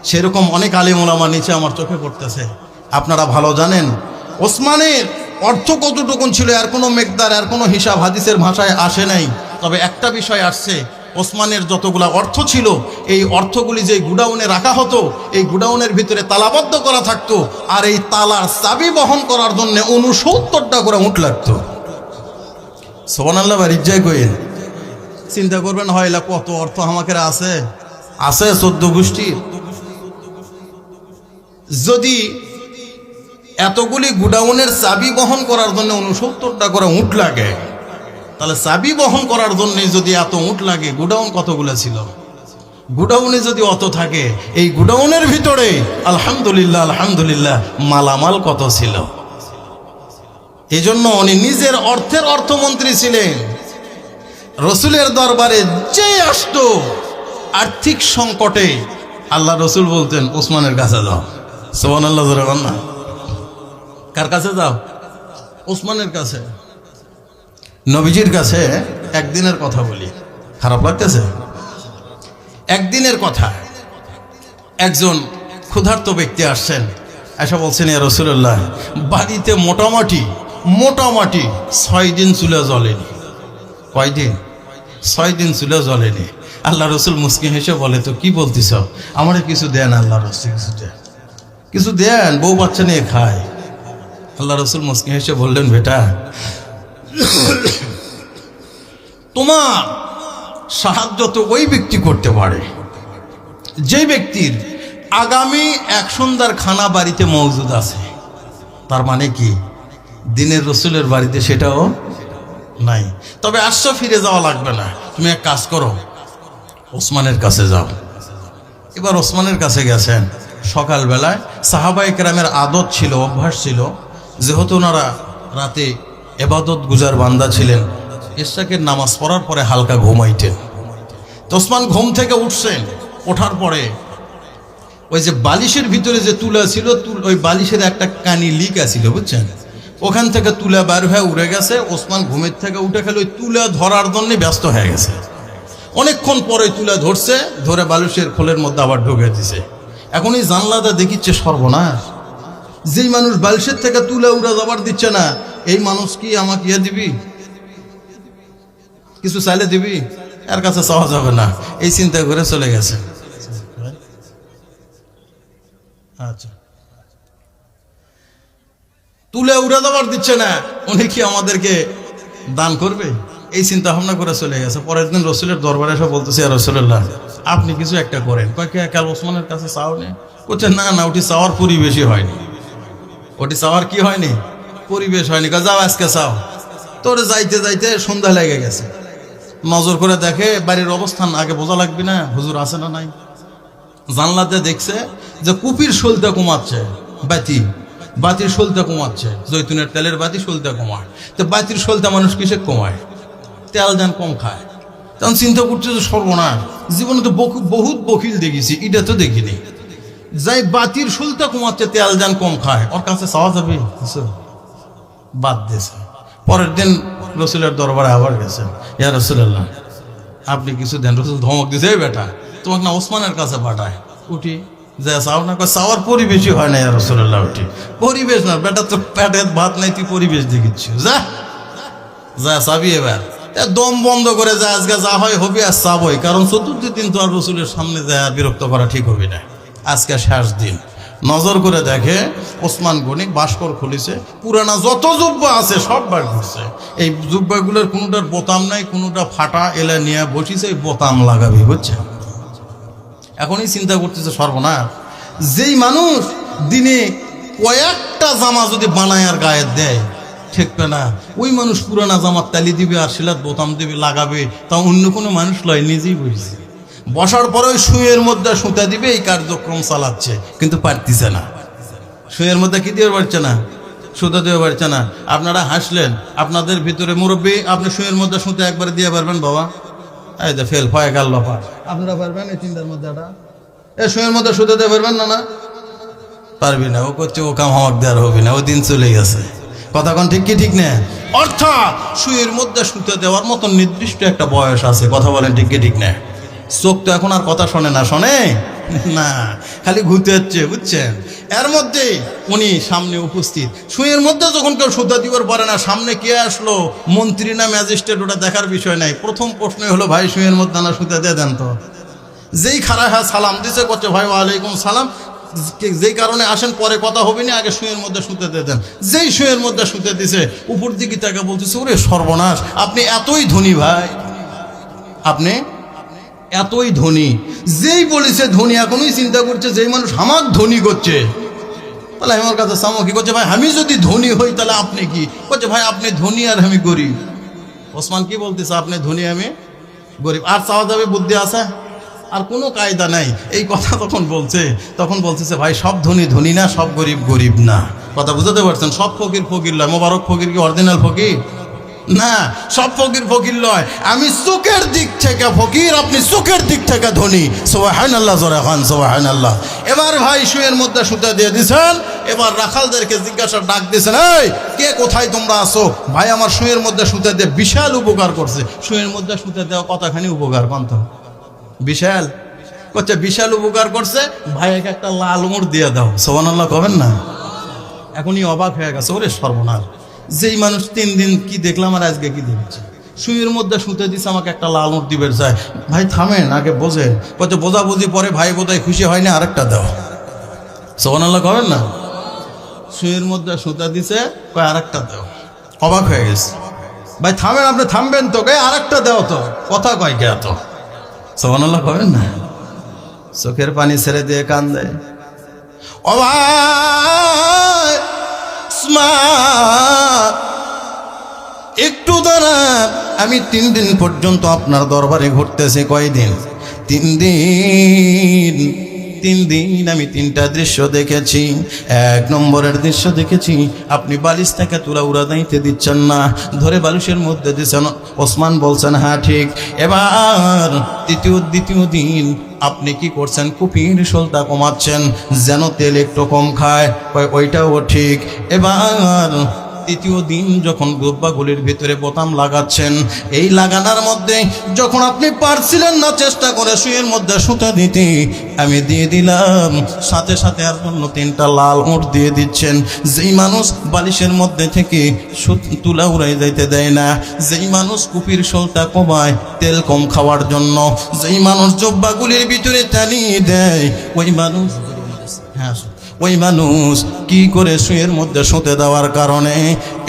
সেরকম অনেক আলিম ওলামা নিচে আমার চোখে পড়তেছে। আপনারা ভালো জানেন ওসমানের অর্থ কতটুকুন ছিল, আর কোনো মেকদার, আর কোনো হিসাব হাদিসের ভাষায় আসে নাই। তবে একটা বিষয় আসছে, ওসমানের যতগুলা অর্থ ছিল, এই অর্থগুলি যে গুডাউনে রাখা হতো, এই গুডাউনের ভিতরে তালাবদ্ধ করা থাকতো, আর এই তালার চাবি বহন করার জন্য 69টা করে উট লাগতো। সুবহানাল্লাহ। বাড়ির যাই কইন, চিন্তা করবেন হয় কত অর্থ আমাকে আছে 14 গোষ্ঠীর। যদি এতগুলি গুডাউনের চাবি বহন করার জন্য 69টা করে উট লাগে, তাহলে চাবি বহন করার জন্য যদি এত উট লাগে, গুডাউন কতগুলো ছিল? গুডাউনে যদি অত থাকে, এই গুডাউনের ভিতরে আলহামদুলিল্লাহ আলহামদুলিল্লাহ মালামাল কত ছিল? এই জন্য উনি নিজের অর্থের অর্থমন্ত্রী ছিলেন। রসুলের দরবারে যে আসতো আর্থিক সংকটে, আল্লাহ রসুল বলতেন ওসমানের কাছে যাও। সুবহানাল্লাহ, জোরে বলেন না? কার কাছে যাও? ওসমানের কাছে। নবীজির কাছে একদিনের কথা বলি, খারাপ লাগতেছে? একদিনের কথা, একজন ক্ষুধার্ত ব্যক্তি আসছেন, এসে বলছেন, ইয়া রাসূলুল্লাহ, বাড়িতে মোটামুটি 6 দিন চুলা জ্বলেনি। কয়দিন? 6 দিন চুলা জ্বলেনি। আল্লাহ রসুল মুস্কিন হেসে বলে, তো কি বলতেছ? আমারে কিছু দেন আল্লাহ রসুল, কিছু দেন। কিছু দেন, বউ বাচ্চা নিয়ে খায়। আল্লাহ রসুল মুস্কিন হেসে বললেন, বেটা তোমার সাহায্য তো ওই ব্যক্তি করতে পারে যে ব্যক্তির আগামী এক সন্ধ্যার খানা বাড়িতে মজুদ আছে। তার মানে কি দিনের রসুলের বাড়িতে সেটাও নাই। তবে আসছো, ফিরে যাওয়া লাগবে না, তুমি এক কাজ করো, ওসমানের কাছে যাও। এবার ওসমানের কাছে গেছেন। সকালবেলায় সাহাবায়ে কেরামের আদত ছিল, অভ্যাস ছিল, যেহেতু ওনারা রাতে এবাদত গুজার বান্দা ছিলেন, ইশরাকের নামাজ পড়ার পরে হালকা ঘুমাইতেন। তো ওসমান ঘুম থেকে উঠছেন, ওঠার পরে ওই যে বালিশের ভিতরে যে তুলা ছিল, ওই বালিশের একটা কানি লিক আছিল, বুঝছেন, ওখান থেকে তুলা বার হয়ে উড়ে গেছে। ওসমান ঘুমের থেকে উঠে খেলে ওই তুলা ধরার জন্য ব্যস্ত হয়ে গেছে। অনেকক্ষণ পরে তুলা ধরছে, ধরে বালিশের খোলের মধ্যে আবার ঢুকে দিছে। এখন এই জানলাটা দেখিচ্ছে সর্বনাশ, যেই মানুষ বালিশের থেকে তুলা উড়া যাবার দিচ্ছে না, এই মানুষ কি আমাকে ইয়ে দিবি, কিছু চাইলে দিবি? এর কাছে চাওয়া যাবে না, এই চিন্তা করে চলে গেছে। আচ্ছা, তুলে উড়ে দেওয়ার দিচ্ছে না, উনি কি আমাদেরকে দান করবে, এই চিন্তা ভাবনা করে চলে গেছে। পরের দিন রসুলের দরবারে এসে বলতেছে, ইয়া রাসূলুল্লাহ, আপনি কিছু একটা করেন। কয়েক কাল ওসমানের কাছে চাও নে, বলছে না না, ওটি চাওয়ার পরিবেশই হয়নি, ওটি চাওয়ার কি হয়নি, পরিবেশ হয়নি। যাও আজকে চাও। তোরে যাইতে যাইতে সন্ধ্যা লেগে গেছে। নজর করে দেখে বাড়ির অবস্থান আগে বোঝা লাগবে না, হুজুর আছে না নাই। জানলাতে দেখছে যে কুপির সলতে কমাচ্ছে, বাতির সলতে কমাচ্ছে, জৈতুনের তেলের বাতি সলতে কমায়। তো বাতির সলতে মানুষ কিসে কমায়, তেল দেন কম খায়। তখন চিন্তা করছে যে সর্বনাশ, জীবনে তো বহুত বকিল দেখেছি, এটা তো দেখিনি। যাই বাতির সলতে কমাচ্ছে, তেল দেন কম খায়, ওর কাছে চাওয়া যাবে, বাদ দিয়েছে। পরের দিন রসুলের দরবারে আবার গেছে, ইয়া রাসূলুল্লাহ, আপনি কিছু দেন। রসুল ধমক দিছে, বেটা তোমাকে না ওসমানের কাছে পাঠায়, উঠি যা চাও না। চাওয়ার পরিবেশই হয় না, ইয়া রাসূলুল্লাহ, উঠি পরিবেশ না, বেটা তো পেটের ভাত নাই, তুই পরিবেশ দেখিচ্ছ, যা যা চাবি। এবার দম বন্ধ করে যা, আজকে যা হয় হবি, আর চাবই, কারণ চতুর্থ দিন তো আর রসুলের সামনে যায় আর বিরক্ত করা ঠিক হবে না। আজকে শেষ দিন। নজর করে দেখে ওসমান গনি বাস্কর খুলিছে, পুরানা যত জুব্বা আছে সব বার করছে। এই জুব্বাগুলোর কোনোটার বোতাম নাই, কোনোটা ফাটা, এলা নিয়ে বসিছে, এই বোতাম লাগাবি, বুঝছে। এখনই চিন্তা করতেছে সর্বনাশ, যেই মানুষ দিনে কয়েকটা জামা যদি বানায় আর গায়ে দেয়, ঠেকবে না, ওই মানুষ পুরানা জামার তালি দিবে আর শিলাত বোতাম দিবে, লাগাবে, তা অন্য কোনো মানুষ লয়, নিজেই বসেছে। বসার পরে ওই শুয়ের মধ্যে সুতা দিবে, এই কার্যক্রম চালাচ্ছে, কিন্তু পারতেছে না। শুয়ের মধ্যে কি দিয়ে পারছে না, সুতা দিয়ে পারছে না। আপনারা হাসলেন, আপনাদের ভিতরে মুরব্বী, আপনি শুয়ের মধ্যে সুতা একবার দিয়ে পারবেন বাবা? এই যে ফেল হয়ে গেল, আপনারা পারবেন এই চিন্তার মধ্যে? এ শুয়ের মধ্যে সুতা দিয়ে পারবেন না? না পারবি না। ও করছে, ও কাম হক দেওয়ার হবে না, ও দিন চলে গেছে। কথা কোন ঠিক কি ঠিক না? অর্থাৎ শুয়ের মধ্যে সুতা দেওয়ার মতন নির্দিষ্ট একটা বয়স আছে। কথা বলেন ঠিক কি ঠিক না? চোখ তো এখন আর কথা শোনে না, শোনে না, খালি ঘুরতে হচ্ছে, বুঝছেন। এর মধ্যে উনি সামনে উপস্থিত, শুয়ের মধ্যে যখন কেউ সুতা দিবার পারে না, সামনে কে আসলো, মন্ত্রী না ম্যাজিস্ট্রেট, ওটা দেখার বিষয় নাই। প্রথম প্রশ্নই হলো, ভাই শুয়ের মধ্যে না সুতা দিয়ে দেন তো। যেই খারা হ্যাঁ সালাম দিছে, করছে ভাই ওয়ালাইকুম সালাম, যেই কারণে আসেন পরে কথা হবে না, আগে শুয়ের মধ্যে শুতে দিয়ে দেন। যেই শুয়ের মধ্যে শুতে দিছে, উপর দিকে তাকে বলতেছে, ওরে সর্বনাশ, আপনি এতই ধনী ভাই, আপনি এতই ধনী। যেই বলেছে ধনী, এখনই চিন্তা করছে যেই মানুষ আমার ধনী করছে, তাহলে আমার কাছে সামো কি করছে, ভাই আমি যদি ধনী হই তাহলে আপনি কি করছে, ভাই আপনি ধনী আর আমি গরিব। ওসমান কি বলতেছে, আপনি ধনী আমি গরিব, আর চাওয়া যাবে বুদ্ধি আছে, আর কোনো কায়দা নাই। এই কথা তখন বলতেছে, ভাই সব ধনী ধনী না, সব গরিব গরিব না। কথা বুঝতে পারছেন? সব ফকির ফকির লয়। মোবারক ফকির কি অরিজিনাল ফকির না? সব ফকির ফকির লয়। আমি চোখের দিক থেকে ফকির, আপনি চোখের দিক থেকে ধনী। সুবহানাল্লাহ, জোরে খান সুবহানাল্লাহ। এবার ভাই শুয়ের মধ্যে সুতা দিয়ে দিছেন। এবার রাখালদেরকে জিজ্ঞাসা ডাক দিয়েছেন, এই কে কোথায় তোমরা আসো? ভাই আমার শুয়ের মধ্যে সুতা দিয়ে বিশাল উপকার করছে। শুয়ের মধ্যে সুতা দেওয়া কতখানি উপকার কন্ত? বিশাল করছে, বিশাল উপকার করছে। ভাইকে একটা লাল মোড় দিয়ে দাও, সুবহানাল্লাহ কবেন না? এখনই অবাক হয়ে গেছে, ওরে সর্বনাশ, যেই মানুষ 3 দিন কি দেখলাম আর আজকে কি দেখছি, শুয়ের মধ্যে শুতে দিচ্ছে, আমাকে একটা লাল নোট দিবে চায়। ভাই থামেন, আগে বোঝেন। কত বোঝাবুঝি পরে, ভাই বোধহয় খুশি হয় না, আরেকটা দাও। সুবহানাল্লাহ কবেন না? সুইয়ের মধ্যে সুতা দিছে, কয় আরেকটা দাও। অবাক হয়ে গেছে, ভাই থামেন, আপনি থামবেন তো, কয় আরেকটা দাও তো, কথা কয় কে এত? সুবহানাল্লাহ কবেন না? চোখের পানি ছেড়ে দিয়ে কান্দে, ও ভাই উসমান একটু দাঁড়ান, আমি 3 দিন পর্যন্ত আপনার দরবারে ঘুরতেছি। কয়দিন? 3 দিন। 3 দিন আমি 3টা দৃশ্য দেখেছি। 1 নম্বরের দৃশ্য দেখেছি, আপনি বালিশ থেকে তুলা উড়া দাইতে দিচ্ছেন না, ধরে বালিশের মধ্যে দিচ্ছেন। ওসমান বলছেন হ্যাঁ ঠিক। এবার দ্বিতীয় দিন আপনি কি করছেন? কুপির শোলটা কমাচ্ছেন যেন তেল একটু কম খায়, ওইটাও ঠিক। এবার 3য় দিন যখন গোব্বাগুলির ভিতরে বোতাম লাগাচ্ছেন, এই লাগানোর মধ্যে যখন আপনি পারছিলেন না চেষ্টা করে সুইয়ের মধ্যে সুতা দিতে, আমি দিয়ে দিলাম, সাথে সাথে আর জন্য 3টা লাল উট দিয়ে দিচ্ছেন। যেই মানুষ বালিশের মধ্যে থেকে তুলা উড়াই যাইতে দেয় না, যেই মানুষ কুপির শোলটা কমায় তেল কম খাওয়ার জন্য, যেই মানুষ জব্বাগুলির ভিতরে চালিয়ে দেয়, ওই মানুষ ওই মানুষ কি করে সুয়ের মধ্যে শুতে দেওয়ার কারণে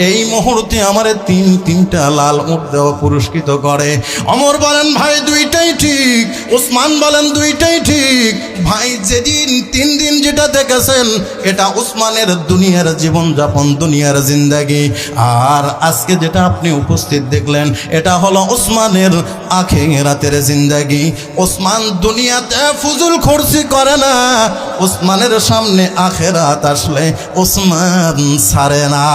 এই মুহূর্তে আমার 3টা লাল উট দেওয়া পুরস্কৃত করে। ওমর বলেন ভাই 2টাই ঠিক, ওসমান বলেন 2টাই ঠিক। ভাই যেদিন 3 দিন যেটা দেখেছেন এটা ওসমানের দুনিয়ার জীবনযাপন, দুনিয়ার জিন্দাগি, আর আজকে যেটা আপনি উপস্থিত দেখলেন এটা হলো ওসমানের আখিরাতের জিন্দাগি। ওসমান দুনিয়াতে ফুজুল খরচি করে না, ওসমানের সামনে আখিরাত আসলে ওসমান ছাড়ে না।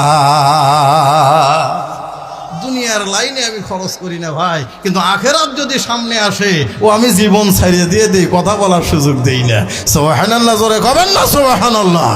দুনিয়ার লাইনে আমি খরচ করি না ভাই, কিন্তু আখিরাত যদি সামনে আসে ও আমি জীবন ছাড়িয়ে দিয়ে দিই, কথা বলার সুযোগ দেই না। সুবহানাল্লাহ জোরে কবেন না সুবহানাল্লাহ।